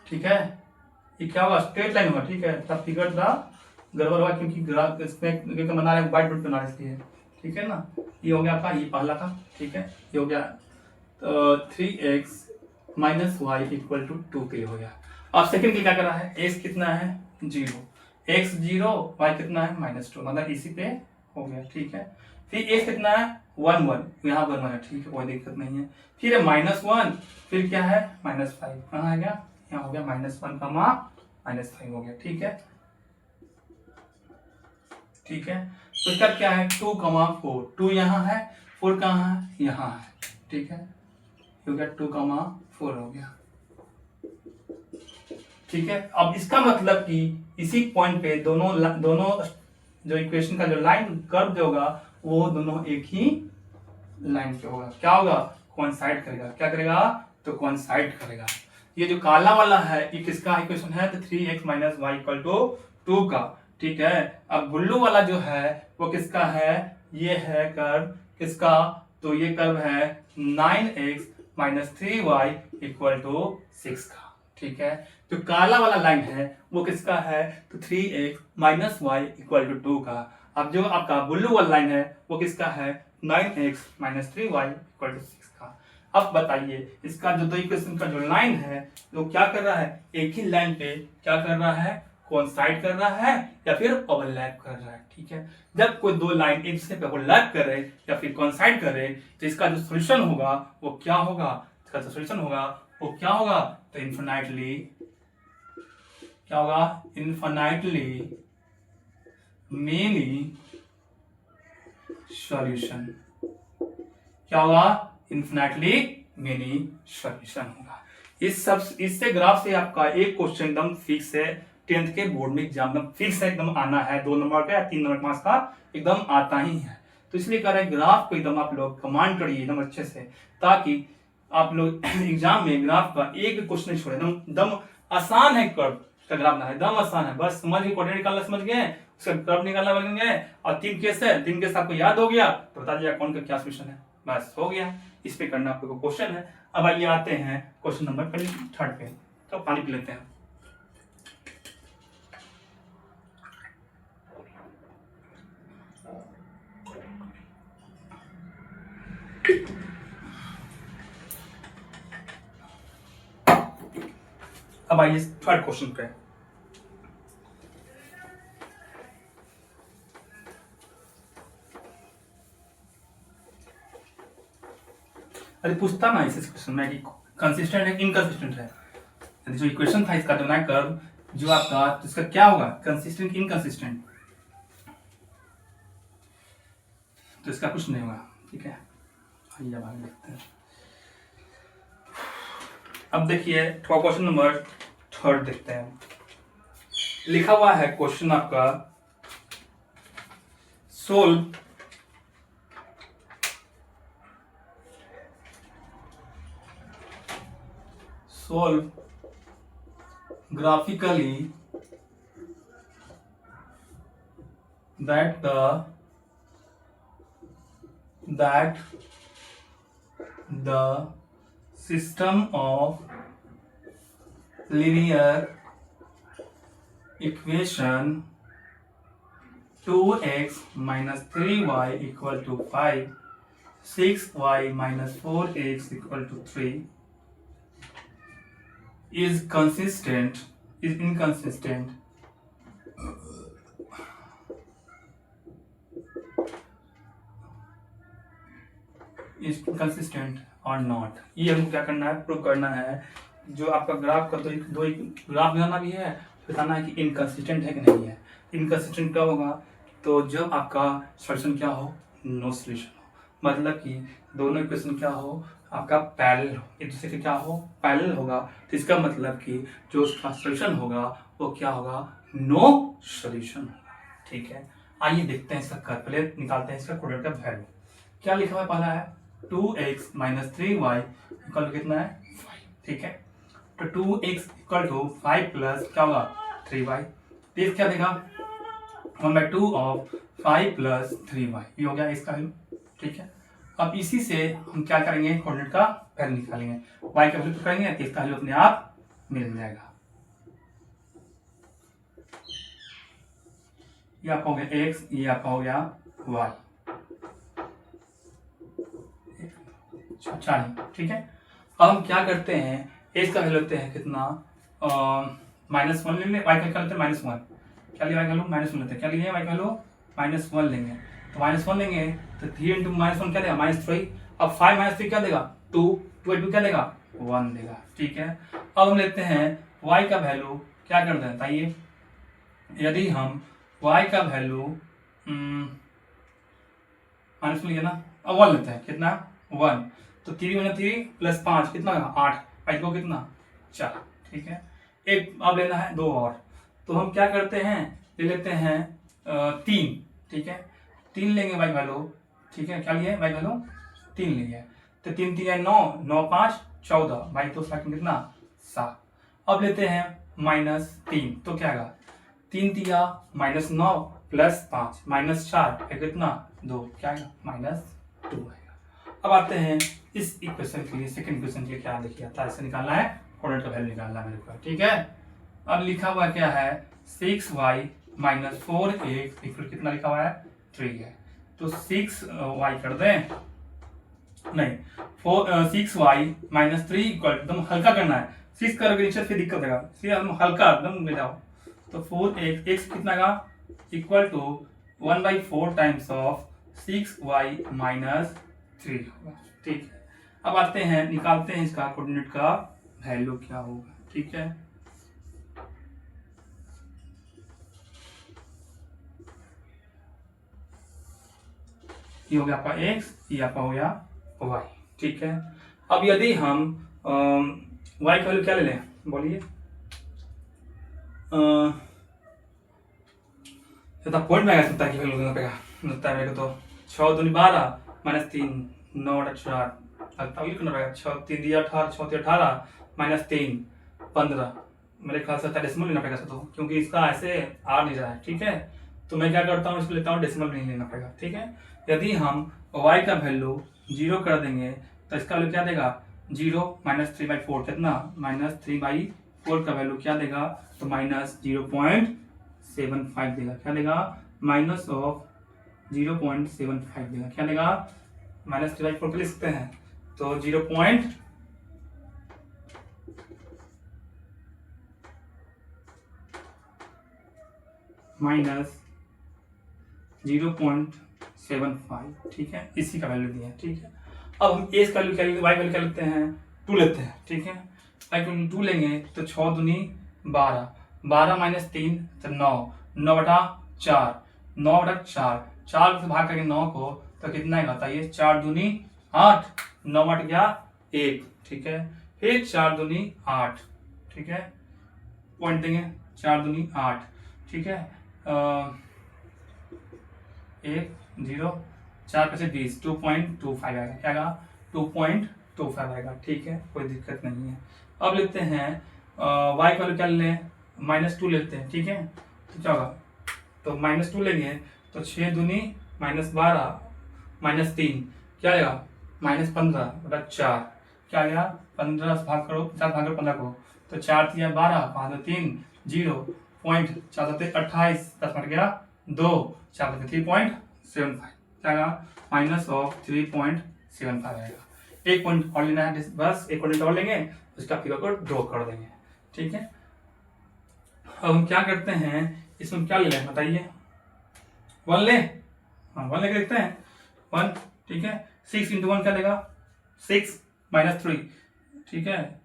ठीक है। ये क्या होगा, स्ट्रेट लाइन होगा, ठीक है, तब फिगर द गड़बड़ हुआ क्योंकि ग्राफ इसमें क्योंकि बना रहे व्हाइट बोर्ड पे बना रहे इसलिए, ठीक है ना। ये हो गया आपका ये पहला का, ठीक है, ये हो गया। तो 3x minus Y equal to 2 के लिए हो गया। अब सेकंड के क्या कर रहा है, x कितना है 0, x 0 y कितना है -2, मतलब इसी पे हो गया, ठीक है। फिर x कितना है 1 1, यहाँ 1 1 है, ठीक है, कोई दिक्कत नहीं है। फिर -1, फिर क्या है -5, कहाँ आ गया, यहाँ हो गया -1 का -5 हो गया, ठीक है, ठीक है। तो इसका क्या है 2 4, 2 यहाँ है, 4 कहाँ है, यहाँ है, ठीक है, हो गया 2 4 हो गया, ठीक है। अब इसका मतलब कि इसी पॉइंट पे दोनों जो इक्वेशन का जो लाइन कर्व होगा वो दोनों एक ही लाइन पे होगा, क्या होगा कोइंसाइड करेगा, क्या करेगा तो कोइंसाइड करेगा। ये जो काला वाला है ये किसका इक्वेशन है, तो 3x minus Y equal to 2 का, ठीक है। अब ब्लू वाला जो है वो किसका है, ये है कर्व किसका, तो ये कर्व है 9x minus 3y equal to 6 का, ठीक है। जो काला वाला लाइन है वो किसका है, तो 3x minus Y equal to 2 का। अब जो आपका ब्लू वाला लाइन है वो किसका है 9x minus 3y equal to 6 का। अब बताइए इसका जो दो इक्वेशन का जो लाइन है वो क्या कर रहा है, एक ही लाइन पे क्या कर रहा है, कोइंसाइड कर रहा है या फिर ओवरलैप कर रहा है, ठीक है। जब कोई दो लाइन एक दूसरे पे ओवरलैप करे या फिर कोइंसाइड करे तो इसका जो सॉल्यूशन होगा वो क्या होगा, इसका जो सॉल्यूशन होगा वो क्या होगा, तो इन्फिनाइटली क्या होगा, इन्फिनाइटली मेनी सॉल्यूशन, क्या होगा इन्फिनाइटली मेनी सॉल्यूशन होगा। इससे ग्राफ से आपका एक क्वेश्चन एकदम फिक्स है, 10th के बोर्ड में एग्जाम में फिक्स है, एकदम आना है, 2 नंबर का या 3 नंबर मार्क्स का एकदम आता ही है। तो इसलिए कह रहे हैं ग्राफ को एकदम आप लोग कमांड करिए एकदम अच्छे से, ताकि आप लोग एग्जाम में ग्राफ का एक क्वेश्चन नहीं छोड़े। एकदम आसान है, कर्व का ग्राफ ना एकदम आसान है, बस समझ गए, कोऑर्डिनेट निकालना समझ गए, उसका कर्व निकालना बन गए, और 3 केस है, 3 केस आपको याद हो गया तो बता दिया कौन का क्या सॉल्यूशन है, बस हो गया। इस पे करना आपको क्वेश्चन है। अब आइए आते हैं क्वेश्चन नंबर 3 पे, तो पानी पी लेते हैं। अब आइए 3rd क्वेश्चन पे। अरे पूछता ना इस क्वेश्चन में कि कंसिस्टेंट है इनकंसिस्टेंट है, यदि जो इक्वेशन था इसका जो ना कर्व जो आपका, तो इसका क्या होगा कंसिस्टेंट इनकंसिस्टेंट, तो इसका कुछ नहीं होगा, ठीक है। आइए अब आगे देखते हैं। अब देखिए क्वेश्चन नंबर 3 देखते हैं। लिखा हुआ है क्वेश्चन आपका, solve graphically that the system of linear equation 2x minus 3y equal to 5, 6y minus 4x equal to 3 is inconsistent और नॉट। ये हमको क्या करना है, प्रूव करना है। जो आपका ग्राफ का दो ग्राफ बनाना भी है, बताना है कि इनकंसिस्टेंट है कि नहीं है। इनकंसिस्टेंट क्या होगा, तो जब आपका सॉल्यूशन क्या हो, नो सॉल्यूशन हो, मतलब कि दोनों इक्वेशन क्या हो आपका पैरेलल हो, एक दूसरे के क्या हो पैरेलल होगा, तो इसका मतलब कि जो उसका सॉल्यूशन होगा वो क्या होगा, नो सॉल्यूशन होगा, ठीक है। आइए देखते हैं इसका कर्व, पहले निकालते हैं इसका कोऑर्डिनेट का वैल्यू। क्या लिखा हुआ है, पहला है 2x minus 3y equal to कितना है 5, ठीक है। तो 2x इक्वल टू 5 प्लस क्या होगा 3y, देख क्या देगा 1/2 ऑफ 5 प्लस 3y, ये हो गया इसका वैल्यू, ठीक है। अब इसी से हम क्या करेंगे, कोऑर्डिनेट का वैल्यू निकालेंगे, y का वैल्यू करेंगे तो इसका वैल्यू अपने आप मिल जाएगा। ये आपका हो गया x, ये आपका हो गया y, अच्छा नहीं, ठीक है। अब हम क्या करते हैं, x का वैल्यू लेते हैं कितना, -1 ले लें, y का क्या लेते हैं -1, क्या लिया y का वैल्यू -1 लेते हैं, क्या लिए y का वैल्यू -1 लेंगे, तो -1 लेंगे तो 3 × -1 क्या देगा -3, अब 5 - 3 क्या देगा 2, 2 क्या देगा 1 देगा, ठीक है। अब हम लेते हैं y का वैल्यू, क्या करते हैं बताइए, यदि हम y का वैल्यू माइनस लिया ना, अब 1 लेते हैं, कितना 1, तो 3 × 3 + 5 कितना 8, 5 को कितना 4, ठीक है। एक अब लेना है 2 और, तो हम क्या करते हैं, ले लेते हैं 3, ठीक है, 3 लेंगे y वैल्यू, ठीक है, क्या लिए y वैल्यू 3 लिए, तो 3 3 9, 9 5 14, भाई तो सेकंड कितना 7। अब लेते हैं -3, तो क्या आएगा 3 तिया -9 + 5 -4 है कितना 2, क्या आएगा -2 आएगा। अब आते हैं इस इक्वेशन के लिए, सेकंड इक्वेशन के लिए क्या लिखा था, ऐसे निकालना है, कोऑर्डिनेट का वैल्यू निकालना है मेरे को, ठीक है। अब लिखा हुआ क्या है 6y - 4x इक्वल कितना लिखा हुआ है 3 है, तो 6y कर दें, नहीं 6y - 3 इक्वल, एकदम हल्का करना है, 6 करोगे नीचे फिर दिक्कत देगा, इसलिए हम हल्का एकदम ले जाओ, तो 4x x कितना का equal to 1/4 times of 6y - 3 होगा, ठीक है। अब आते हैं निकालते हैं इसका कोऑर्डिनेट का वैल्यू क्या होगा, ठीक है। ये हो गया आपका x, ये आपका हो गया y, ठीक है। अब यदि हम y का वैल्यू क्या ले लें, बोलिए, पॉइंट में आया सकता है कि वैल्यू लगता है मेरे को, तो 6 दूनी 12 -3 9 / 4 लगता है, करना पड़ेगा, 6 3 दिया 18, 6 3 18 -3 15, मेरे ख्याल से डेसिमल लेना पड़ेगा तो, क्योंकि इसका ऐसे आ नहीं रहा है, ठीक है। तो मैं क्या करता हूँ, इसको लेता हूँ डेसिमल नहीं लेना पड़ेगा, ठीक है। यदि हम y का वैल्यू 0 कर देंगे तो इसका वैल्यू क्या देगा 0 -3/4 कितना -3/4 का वैल्यू क्या देगा, तो -0.75 देगा, क्या देगा -0.75 देगा, क्या देगा -3/4 के लिख सकते हैं, तो 0.75, ठीक है, इसी का वैल्यू दिया है, ठीक है। अब हम एस का वैल्यू क्या लेते हैं, वाई वैल्यू क्या लेते हैं 2 लेते हैं, ठीक है। वाई का वैल्यू 2 लेंगे तो 6 दूनी 12, 12 - 3 तो 9, 9/4, 9/4, 4 से भाग करके 9 को तो कितना है बताइए, 4 दूनी 8, 9 8 गया 1, ठीक है, फिर 4 दूनी 8, ठीक है, पॉइंट देंगे 4 दूनी 8, ठीक है, 1 0 4 5 20, 2.25 आएगा, क्या आएगा 2.25 आएगा, ठीक है, कोई दिक्कत नहीं है। अब लेते हैं y का वैल्यू क्या लें, -2 लेते हैं, ठीक है, तो क्या होगा, तो -2 लेंगे तो 6 दूनी -12 -3 क्या आएगा -15/4, क्या आएगा 15 से भाग करो, 50 भाग करो 15 को, तो 4 3 12, 5 3 0, पॉइंट 4 7 28, 10 मिनट गया 2, 4 3.75, क्या आएगा -3.75 आएगा। एक पॉइंट और लेना है, बस एक पॉइंट और लेंगे, उसका फिगर को ड्रॉ कर देंगे, ठीक है। अब हम क्या करते हैं, इसमें क्या ले लें बताइए, 1 ले, हाँ 1 लेके देखते हैं, 1, ठीक है, 6 × 1 क्या देगा 6 - 3, ठीक है,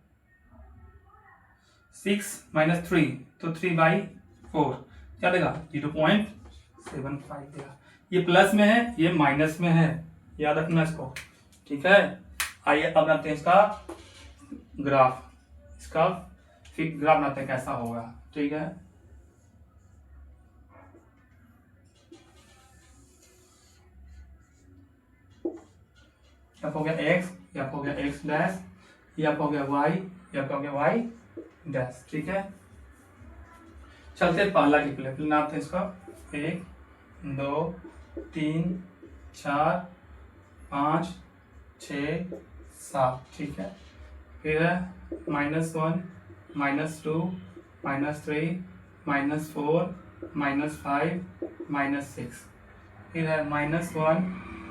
6 - 3 तो 3/4 क्या देगा 0.75 देगा। ये प्लस में है, ये माइनस में है, याद रखना इसको, ठीक है। आइए अब बनाते हैं इसका ग्राफ, इसका फिर ग्राफ बनाते हैं कैसा होगा, ठीक है। यहाँ हो गया x, यहाँ हो गया x डैश, यहाँ हो गया y, यहाँ हो गया y डैश, ठीक है। चलते हैं पहला की प्ले बनाते हैं इसका, 1 2 3 4 5 6 7, ठीक है। फिर है -1 -2 -3 -4 -5 -6, फिर है -1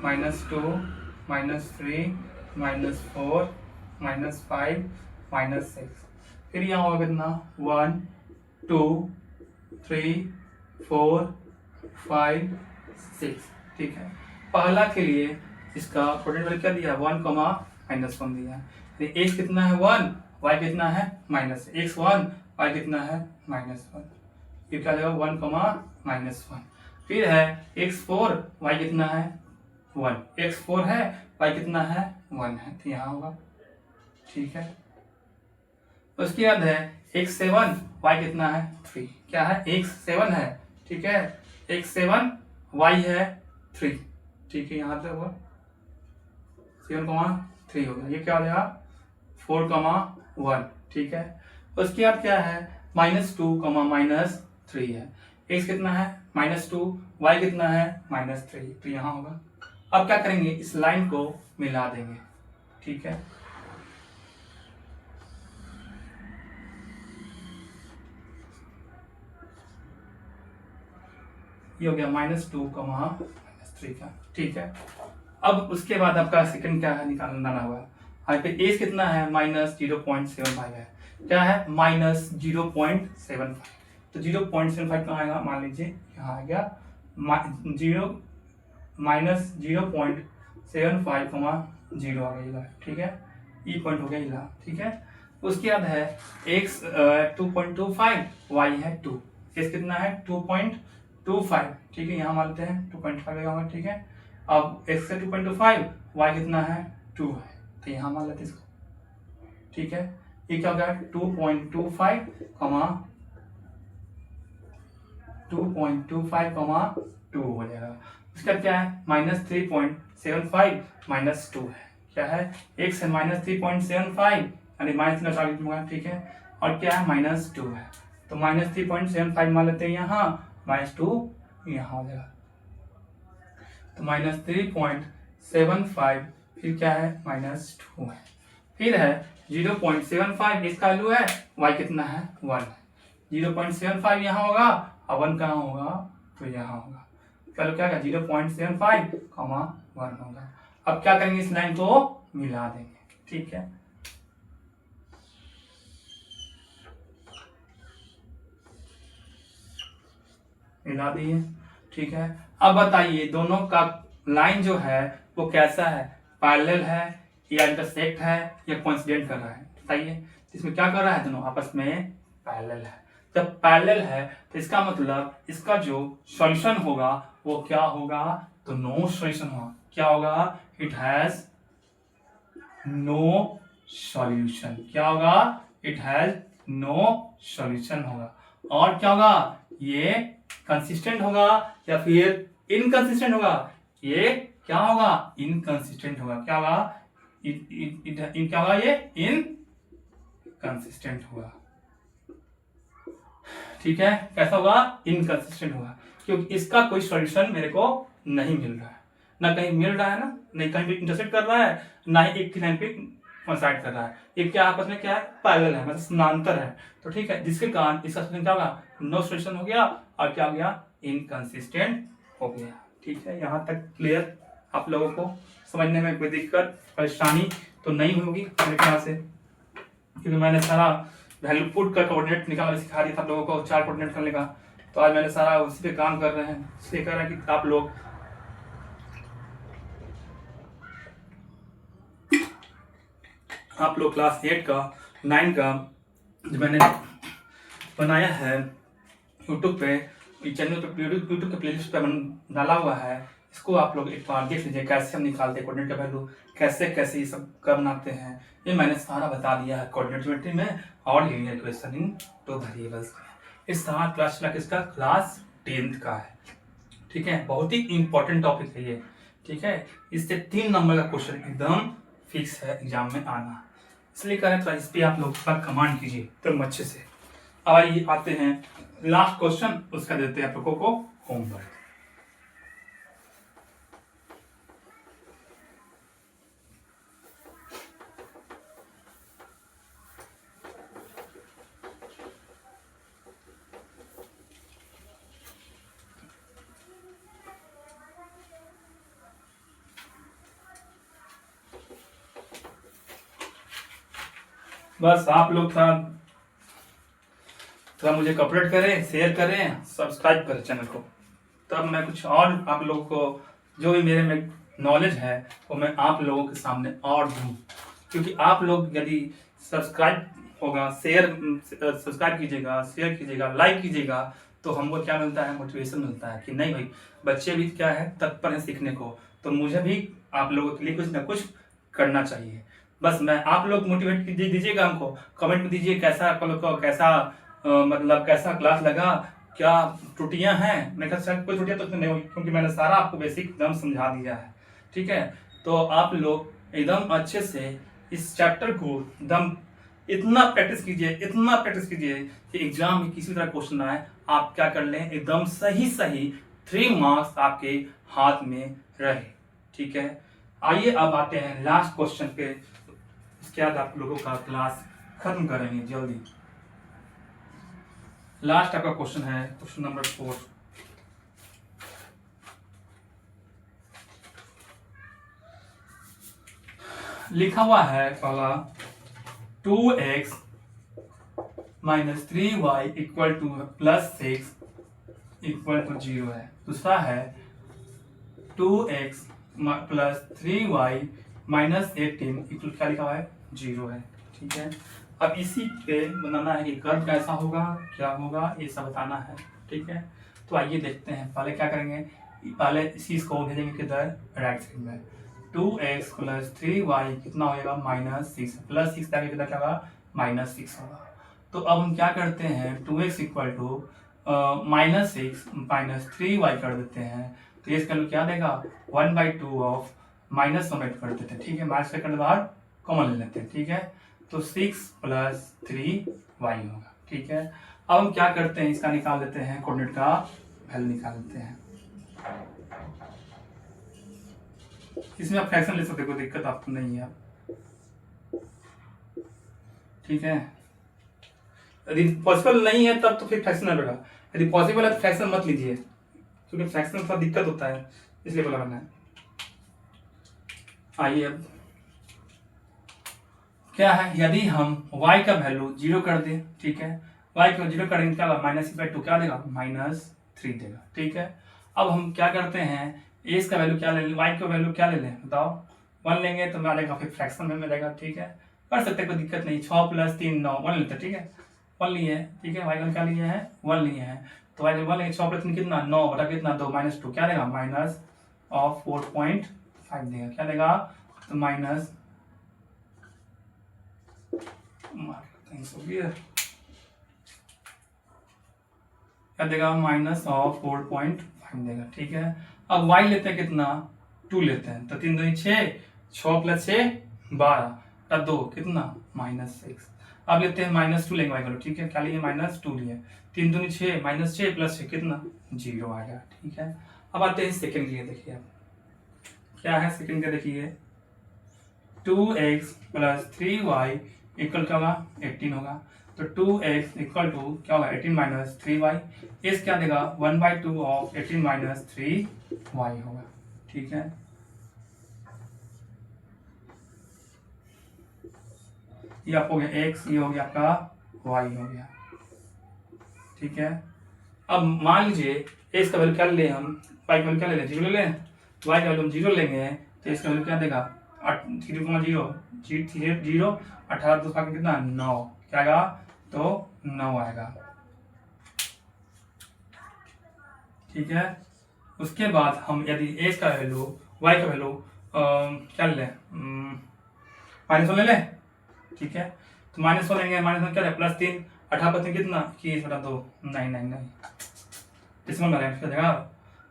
-2 -3 -4 -5 -6, फिर यहाँ होगा कितना 1 2 3 4 5 6। ठीक है, पहला के लिए इसका कोऑर्डिनेट वैल्यू क्या दिया 1, -1 दिया। एक्स कितना है 1, वाई कितना है -1, वाई कितना है -1, फिर क्या देगा 1, -1। फिर है x4, y कितना है 1, x4 है, y कितना है 1 है, तो यहाँ होगा। ठीक है, उसके बाद है x7, y कितना है 3, क्या है x7 है, ठीक है, x7 y है 3। ठीक है, यहाँ तक हुआ 7,3 हो गया, ये क्या हो जाएगा 4,1। ठीक है, उसके बाद क्या है -2, -3 है, x कितना है -2, y कितना है -3, तो यहाँ होगा। अब क्या करेंगे, इस लाइन को मिला देंगे। ठीक है, ये हो गया -2, -3 का। ठीक है, अब उसके बाद आपका सेकंड क्या है निकालना हुआ, यहाँ पे एज कितना है -0.75 है, क्या है -0.75, तो 0.75 कहाँ आएगा, मान लीजिए यहाँ आ गया -0.75, आ गया। ठीक है, ई पॉइंट हो गया इला। ठीक है, उसके बाद है x 2.25, y है 2, x कितना है 2.25। ठीक है, यहाँ मान लेते हैं 2.5 होगा। ठीक है, अब x है 2.25, y कितना है 2 है, तो यहाँ मान लेते हैं इसको। ठीक है, ये क्या हो गया 2.25, 2.25, 2 हो जाएगा। उसका क्या है -3.75 -2 है, क्या है x है -3.75, यानी -3 होगा। ठीक है, और क्या है -2 है, तो -3.75 मान लेते हैं यहाँ, -2 यहाँ हो जाएगा, तो -3.75, फिर क्या है -2 है, फिर है 0.75, इसका वैल्यू है, y कितना है 1 है, 0.75 यहाँ होगा और 1 कहाँ होगा, तो यहाँ होगा। चलो क्या 0.75, 1 होगा। अब क्या करेंगे, इस लाइन को मिला देंगे। ठीक है, मिला दिए। ठीक है, अब बताइए दोनों का लाइन जो है वो कैसा है, पैरेलल है या इंटरसेक्ट है या कोइंसिडेंट कर रहा है, बताइए। इसमें क्या कर रहा है, दोनों आपस में पैरेलल है। जब पैरेलल है तो इसका मतलब इसका जो सॉल्यूशन होगा वो क्या होगा, तो नो सॉल्यूशन होगा। क्या होगा, इट हैज नो सॉल्यूशन। क्या होगा, इट हैज नो सॉल्यूशन होगा। और क्या होगा, ये कंसिस्टेंट होगा या फिर इनकंसिस्टेंट होगा, ये क्या होगा, इनकंसिस्टेंट होगा। क्या होगा, क्या होगा, ये इनकंसिस्टेंट होगा। ठीक है, कैसा होगा, इनकंसिस्टेंट होगा, क्योंकि इसका कोई सॉल्यूशन मेरे को नहीं मिल रहा है, ना कहीं मिल रहा है, ना नहीं कहीं पे इंटरसेक्ट कर रहा है, ना ही एक लाइन पे कोइंसाइड कर रहा है। ये क्या आपस में क्या है, पैरेलल है, मतलब समानांतर है। तो ठीक है, जिसके कारण इसका सॉल्यूशन क्या होगा, नो सॉल्यूशन हो गया, और क्या हो गया, इनकंसिस्टेंट हो गया। ठीक है, यहाँ तक क्लियर, आप लोगों को समझने में कोई दिक्कत परेशानी तो नहीं होगी मेरे ख्याल से, क्योंकि मैंने सारा वैल्यू पुट का कोऑर्डिनेट निकालना सिखा दिया था आप लोगों को, 4 कोऑर्डिनेट करने का। तो आज मैंने सारा उसी पे काम कर रहे हैं, इसलिए कह रहा है कि आप लोग क्लास 8 का 9 का जो मैंने बनाया है यूट्यूब पे, चैनल पे, यूट्यूब के प्लेलिस्ट पे डाला हुआ है, इसको आप लोग एक बार देख लीजिए, कैसे हम निकालते हैं कोऑर्डिनेट का वैल्यू, कैसे कैसे ये सब कब बनाते हैं, ये मैंने सारा बता दिया है कोऑर्डिनेट ज्योमेट्री में और लीनियर इक्वेशन इन 2 वेरिएबल्स में। ये सारा क्लास चला किसका, क्लास 10th का है। ठीक है, बहुत ही इंपॉर्टेंट टॉपिक है ये। ठीक है, इससे 3 नंबर का क्वेश्चन एकदम फिक्स है एग्जाम में आना, इसलिए करें तो इस पर आप लोग कमांड कीजिए एकदम अच्छे से। अब आइए आते हैं लास्ट क्वेश्चन, उसका देते हैं आप लोगों को होमवर्क। बस आप लोग थोड़ा थोड़ा मुझे कॉपरेट करें, शेयर करें, सब्सक्राइब करें चैनल को, तब मैं कुछ और आप लोगों को जो भी मेरे में नॉलेज है वो मैं आप लोगों के सामने और दूँ। क्योंकि आप लोग यदि सब्सक्राइब होगा, सब्सक्राइब कीजिएगा, शेयर कीजिएगा, लाइक कीजिएगा, तो हमको क्या मिलता है, मोटिवेशन मिलता है कि नहीं भाई बच्चे भी क्या है तत्पर है सीखने को, तो मुझे भी आप लोगों के लिए कुछ ना कुछ करना चाहिए। बस मैं आप लोग मोटिवेट दीजिएगा हमको, कमेंट में दीजिए कैसा आप लोग को कैसा मतलब कैसा क्लास लगा, क्या त्रुटियां हैं। मेरे ख्याल से कोई त्रुटियां तो नहीं होगी क्योंकि मैंने सारा आपको बेसिक एकदम समझा दिया है। ठीक है, तो आप लोग एकदम अच्छे से इस चैप्टर को एकदम इतना प्रैक्टिस कीजिए, इतना प्रैक्टिस कीजिए कि एग्जाम में किसी तरह क्वेश्चन आए आप क्या कर लें, एकदम सही सही 3 मार्क्स आपके हाथ में रहे। ठीक है, आइए अब आते हैं लास्ट क्वेश्चन पे, उसके बाद आप लोगों का क्लास खत्म करेंगे जल्दी। लास्ट आपका क्वेश्चन है क्वेश्चन नंबर 4। लिखा हुआ है पहला 2x minus 3y equal to +6 equal to 0 है। दूसरा है 2x plus 3y minus 18 equal क्या लिखा हुआ है 0 है। ठीक है, अब इसी पे बनाना है कि कर्व कैसा होगा, क्या होगा, ये सब बताना है। ठीक है, तो आइए देखते हैं। पहले क्या करेंगे, पहले इसी को भेजेंगे किधर, राइट साइड में। 2x प्लस 3y कितना होगा -6, प्लस 6 क्या होगा -6 होगा। तो अब हम क्या करते हैं, 2x equal to -6 minus 3y कर देते हैं, तो इसका क्या देगा 1/2 ऑफ -1 कर देते हैं। ठीक है, माइनस करने के बाद कॉमन ले लेते हैं। ठीक है, तो 6 प्लस 3y होगा। ठीक है, अब हम क्या करते हैं, इसका निकाल देते हैं, कोऑर्डिनेट का वैल्यू निकाल देते हैं। इसमें आप फ्रैक्शन ले सकते हो, कोई दिक्कत आपको नहीं है। ठीक है, यदि पॉसिबल नहीं है तब तो फिर फ्रैक्शन ना बेटा, यदि पॉसिबल है तो फ्रैक्शन मत लीजिए क्योंकि फ्रैक्शन में थोड़ा दिक्कत होता है, इसलिए बोला करना है। आइए अब क्या है, यदि हम y का वैल्यू 0 कर दें, ठीक है, y को 0 करेंगे क्या होगा -6/2 क्या देगा -3 देगा। ठीक है, अब हम क्या करते हैं, a का वैल्यू क्या ले लें, y का वैल्यू क्या ले लें बताओ, 1 लेंगे तो मिलेगा, फिर फ्रैक्शन में मिलेगा। ठीक है, कर सकते कोई दिक्कत नहीं, 6 + 3 9 1 लेते। ठीक है, 1 लिए हैं। ठीक है, y का क्या लिए हैं 1 लिए हैं, तो y 1 लेंगे, 6 + 3 कितना 9 बटा कितना 2 -2 क्या देगा -4.5 देगा। क्या देगा, तो माइनस क्या देगा -4.5 देगा। ठीक है, अब y लेते हैं कितना 2 लेते हैं, तो 3 2 6, 6 + 6 12 का 2 कितना -6। अब लेते हैं -2 लेंगे y का। ठीक है, क्या लिए -2 लिए, 3 2 6 -6 + 6 कितना 0 आ गया। ठीक है, अब आते हैं सेकंड के लिए, देखिए अब क्या है सेकंड का, देखिए 2x प्लस 3y इक्वल क्या होगा 18 होगा, तो 2x इक्वल टू क्या होगा 18 माइनस 3y, इस क्या देगा 1/2 ऑफ 18 माइनस 3y होगा। ठीक है, ये आप हो गया x, ये हो गया आपका y हो गया। ठीक है, अब मान लीजिए x का वैल्यू क्या ले हम, y का वैल्यू क्या ले लें 0 ले लें, y का वैल्यू हम 0 लेंगे तो इसका वैल्यू क्या देगा 0 18 2 कितना 9 क्या आएगा, तो 9 आएगा। ठीक है, उसके बाद हम यदि x का वैल्यू y का वैल्यू क्या ले लें -1 ले लें। ठीक है, तो -1 लेंगे, -1 क्या है +3 18 + 3 कितना 21/2 नहीं इसमें क्या देगा,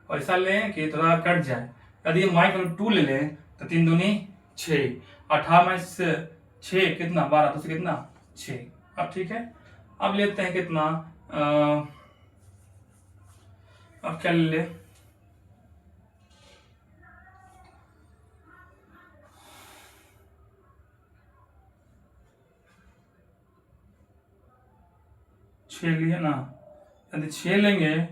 और ऐसा लें कि थोड़ा कट जाए। यदि हम y का 2 ले लें तो 3 दूनी 6, 18 में से 6 कितना 12 तो कितना 6। अब ठीक है, अब लेते हैं कितना अब क्या ले 6 लिए ना, यदि 6 लेंगे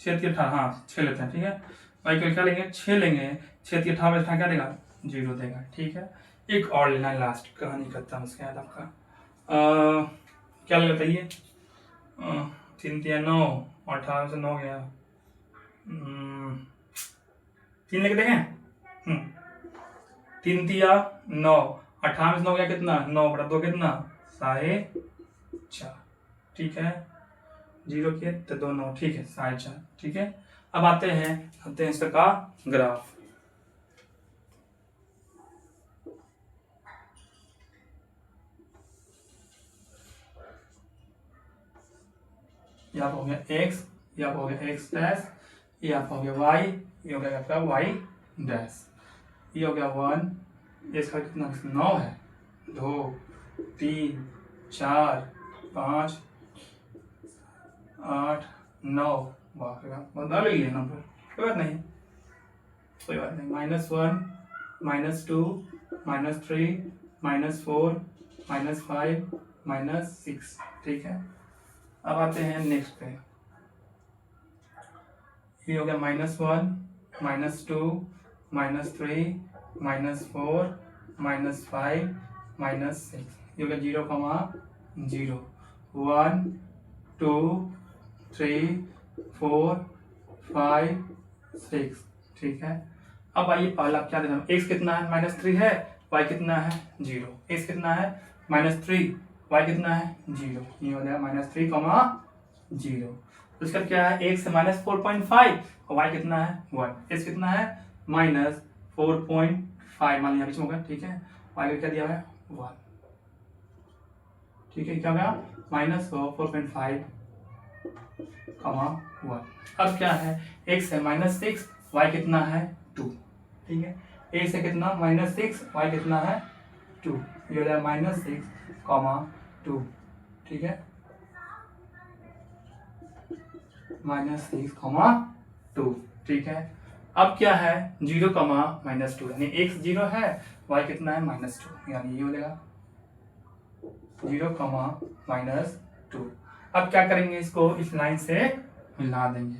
6 3 18 हाँ 6 लेते हैं। ठीक है, y का क्या लेंगे 6 लेंगे, 6 3 18 में क्या देगा 0 देगा। ठीक है, एक और लेना है, लास्ट कहानी खत्म उसके बाद आपका क्या बताइए, 3 3 9, 18 से 9 गया, 3 लेके देखें। 3 तिया 9, 18 से 9 गया कितना, 9/2 कितना, 4.5। ठीक है, 0 के तो 2 9, ठीक है 4.5। ठीक है, अब आते हैं इसका ग्राफ। यहाँ हो गया x, यहाँ हो गया x डैश, यहाँ हो गया y, ये हो गया आपका y डैश, ये हो गया 1, इसका कितना 9 है, 2 3 4 5 8 9, बाप रे बाप बता लिया नंबर, कोई बात नहीं, कोई बात नहीं। -1 -2 -3 -4 -5 -6। ठीक है, अब आते हैं नेक्स्ट पे। ये हो गया -1 -2 -3 -4 -5 -6, ये हो गया 0,0 1 2 3 4 5 6। ठीक है, अब आइए पहला क्या देखना, x कितना है -3 है, y कितना है 0, x कितना है -3, y कितना है 0, ये हो गया -3, 0। उसका क्या है, x से -4.5 और y कितना है 1, x कितना है -4.5 मान लिया बीच में होगा। ठीक है, y का क्या दिया है 1। ठीक है, क्या गया -4.5, 1। अब क्या है, x है -6, y कितना है 2। ठीक है, x है कितना -6, y कितना है 2, ये हो जाएगा -6, 2। ठीक है, -6, 2। ठीक है, अब क्या है 0, -2, यानी x 0 है, y कितना है -2, यानी ये हो जाएगा 0, -2। अब क्या करेंगे, इसको इस लाइन से मिला देंगे।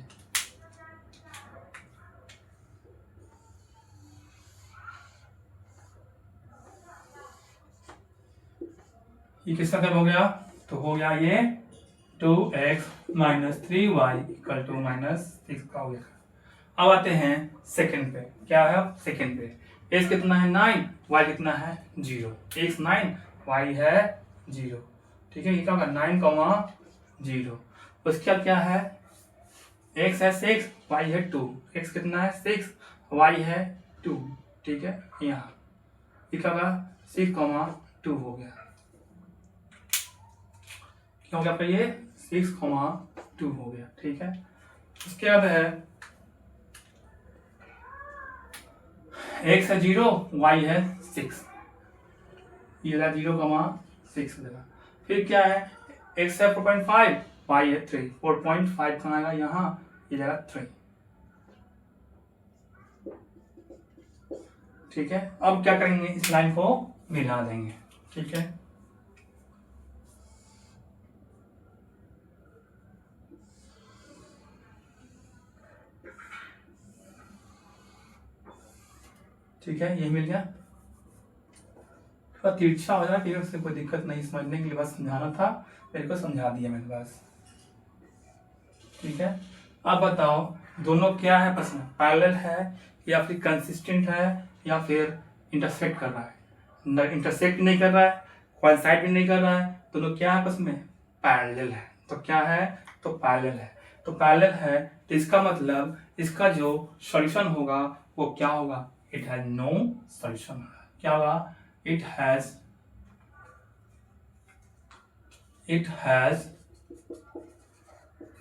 ये किसका कर्व हो गया, तो हो गया ये 2x - 3y = -6 का हो गया। अब आते हैं सेकंड पे, क्या है सेकंड पे, x कितना है 9, y कितना है 0, x 9 y है 0। ठीक है, ये क्या होगा 9, 0। उसका क्या है, x है 6, y है 2, x कितना है 6, y है 2। ठीक है, यहाँ ये क्या होगा 6, 2 हो गया, क्या हो गया आपका ये 6, 2 हो गया। ठीक है, उसके बाद है x है 0, y है 6, ये 0,6 हो जाएगा। फिर क्या है, x है 4.5, y है 3, 4.5 कहाँ आएगा यहाँ, ये जाएगा 3। ठीक है, अब क्या करेंगे, इस लाइन को मिला देंगे। ठीक है, ठीक है, ये मिल गया, थोड़ा तिरछा हो जाए, उससे कोई दिक्कत नहीं, समझने के लिए बस समझाना था, मेरे को समझा दिया मेरे पास। ठीक है, अब बताओ दोनों क्या है, आपस में पैरेलल है या फिर कंसिस्टेंट है या फिर इंटरसेक्ट कर रहा है, इंटरसेक्ट नहीं कर रहा है, कोइंसाइड भी नहीं कर रहा है, दोनों क्या है आपस में पैरेलल है। तो क्या है, तो पैरेलल है, तो पैरेलल है, तो इसका मतलब इसका जो सॉल्यूशन होगा वो क्या होगा, इट हैज नो सॉल्यूशन। क्या होगा, इट हैज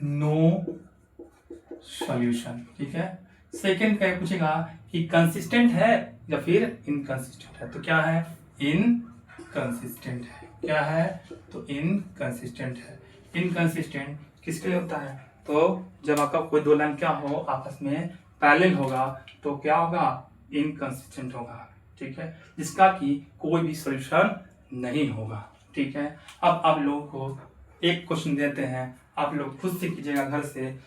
नो सॉल्यूशन। ठीक है, सेकंड क्या पूछेगा कि कंसिस्टेंट है या फिर इनकंसिस्टेंट है, तो क्या है इनकंसिस्टेंट है। क्या है, तो इनकंसिस्टेंट है। इनकंसिस्टेंट किसके लिए होता है, तो जब आपका कोई दो लाइन क्या हो आपस में पैरेलल होगा तो क्या होगा, इनकंसिस्टेंट होगा। ठीक है, जिसका कि कोई भी सॉल्यूशन नहीं होगा। ठीक है, अब आप लोगों को एक क्वेश्चन देते हैं, आप लोग खुद से कीजिएगा घर से।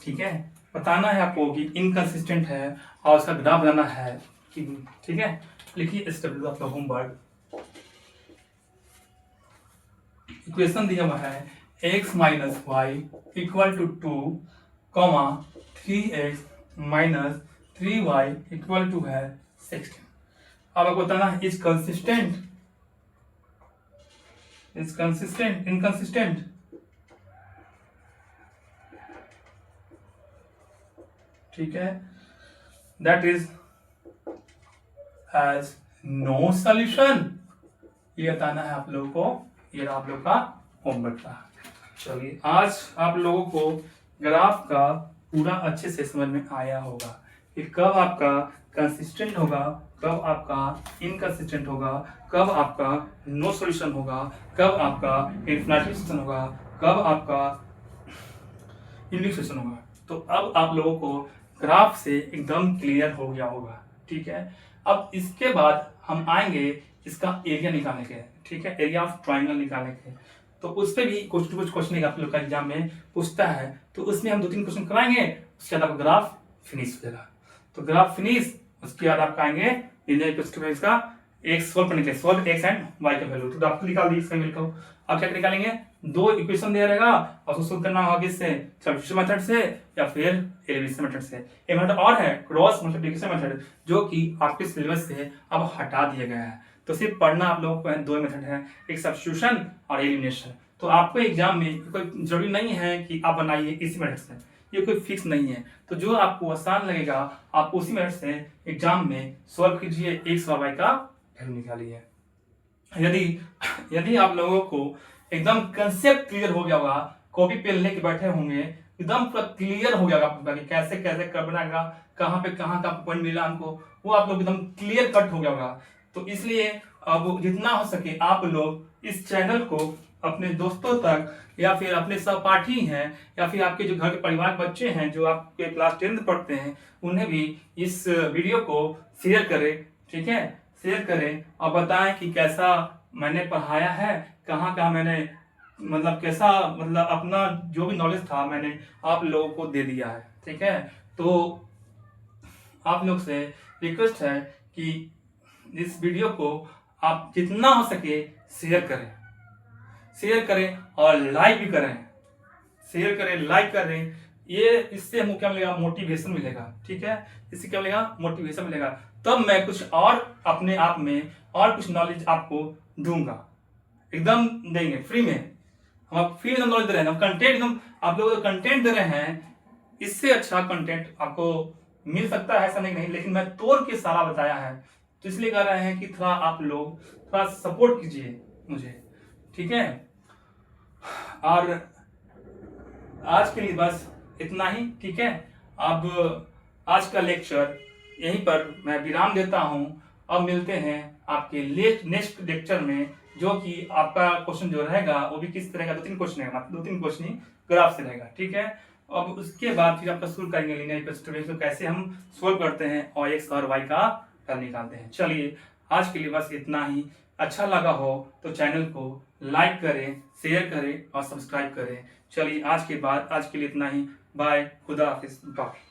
ठीक है, बताना है आपको कि इनकंसिस्टेंट है और उसका ग्राफ बनाना है कि, ठीक है, लिखिए SW आपका होमवर्क। इक्वेशन दिया हुआ है x minus Y equal to 2 comma 3x minus 3y equal to है 16। अब आपको बताना है इज कंसिस्टेंट, इनकंसिस्टेंट, ठीक है, that is has no solution. ये बताना है आप लोगों को, ये आप लोग का होमवर्क था। चलिए आज आप लोगों को ग्राफ का पूरा अच्छे से समझ में आया होगा कि कब आपका कंसिस्टेंट होगा, कब आपका इनकंसिस्टेंट होगा, कब आपका नो सॉल्यूशन होगा, कब आपका इन्फिनिटी सॉल्यूशन होगा, कब आपका यूनिक सॉल्यूशन होगा। तो अब आप लोगों को ग्राफ से एकदम क्लियर हो गया होगा, ठीक है। अब इसके बाद हम आएंगे इसका एरिया निकालने के, ठीक है, एरिया ऑफ ट्राइंगल निकालने के। तो उस पर भी कुछ क्वेश्चन आप लोग का एग्जाम में पूछता है, तो उसमें हम 2-3 क्वेश्चन कराएंगे, उसके बाद आपका ग्राफ फिनिश हो जाएगा। तो ग्राफ फिनिश, उसके बाद आप आएंगे इसका एक्स सोल्व करने के लिए, सोल्व एक्स एंड वाई का वैल्यू। तो ग्राफ निकाल दी, इसका मिलकर आप क्या निकालेंगे, 2 इक्वेशन दिया रहेगा और उसको सोल्व करना होगा किससे, सब्स्टिट्यूशन मेथड से या फिर एलिमिनेशन मेथड से। एक मेथड और है क्रॉस मल्टीप्लिकेशन मेथड, जो कि आपके सिलेबस से अब हटा दिया गया है। तो सिर्फ पढ़ना आप लोगों को 2 मेथड है, एक सब्स्टिट्यूशन और एलिमिनेशन। तो आपको एग्जाम में कोई जरूरी नहीं है कि आप बनाइए इसी मेथड से, ये कोई फिक्स नहीं है। तो जो आपको आसान लगेगा आप उसी मेथड से एग्जाम में सॉल्व कीजिए, एक्स और वाई का वैल्यू निकालिए। यदि आप लोगों को एकदम कंसेप्ट क्लियर हो गया होगा, कॉपी पेन लेके बैठे होंगे, एकदम पूरा क्लियर हो गया आपका कि कैसे कैसे करना है, कहाँ पे कहाँ का पॉइंट मिला हमको, वो आप लोग एकदम क्लियर कट हो गया होगा। तो इसलिए अब जितना हो सके आप लोग इस चैनल को अपने दोस्तों तक या फिर अपने सहपाठी हैं या फिर आपके जो घर के परिवार के बच्चे हैं जो आपके क्लास 10 पढ़ते हैं, उन्हें भी इस वीडियो को शेयर करें, ठीक है, शेयर करें और बताएं कि कैसा मैंने पढ़ाया है, कहाँ कहाँ मैंने मतलब कैसा मतलब अपना जो भी नॉलेज था मैंने आप लोगों को दे दिया है, ठीक है। तो आप लोग से रिक्वेस्ट है कि इस वीडियो को आप जितना हो सके शेयर करें और लाइक भी करें, शेयर करें, लाइक करें। ये इससे हमको क्या मिलेगा, मोटिवेशन मिलेगा, ठीक है, इससे क्या मिलेगा, मोटिवेशन मिलेगा। तब मैं कुछ और अपने आप में और कुछ नॉलेज आपको दूंगा, एकदम देंगे फ्री में। हम फ्री में नॉलेज दे रहे हैं, हम कंटेंट एकदम आप लोगों को कंटेंट दे रहे हैं, इससे अच्छा कंटेंट आपको मिल सकता है ऐसा नहीं, लेकिन मैं तोड़ के सारा बताया है। तो इसलिए कह रहे हैं कि थोड़ा आप लोग थोड़ा सपोर्ट कीजिए मुझे, ठीक है। और आज के लिए बस इतना ही, ठीक है। अब आज का लेक्चर यहीं पर मैं विराम देता हूं। अब मिलते हैं आपके नेक्स्ट लेक्चर में, जो कि आपका क्वेश्चन जो रहेगा वो भी किस तरह का 2-3 क्वेश्चन है, 2-3 क्वेश्चन ही ग्राफ से रहेगा, ठीक है। अब उसके बाद फिर आपका शुरू करेंगे लीनियर इक्वेशन को कैसे हम सोल्व करते हैं और एक्स और वाई का हल निकालते हैं। चलिए आज के लिए बस इतना ही। अच्छा लगा हो तो चैनल को लाइक करें, शेयर करें और सब्सक्राइब करें। चलिए आज के लिए इतना ही। बाय, खुदा हाफिज, बाय।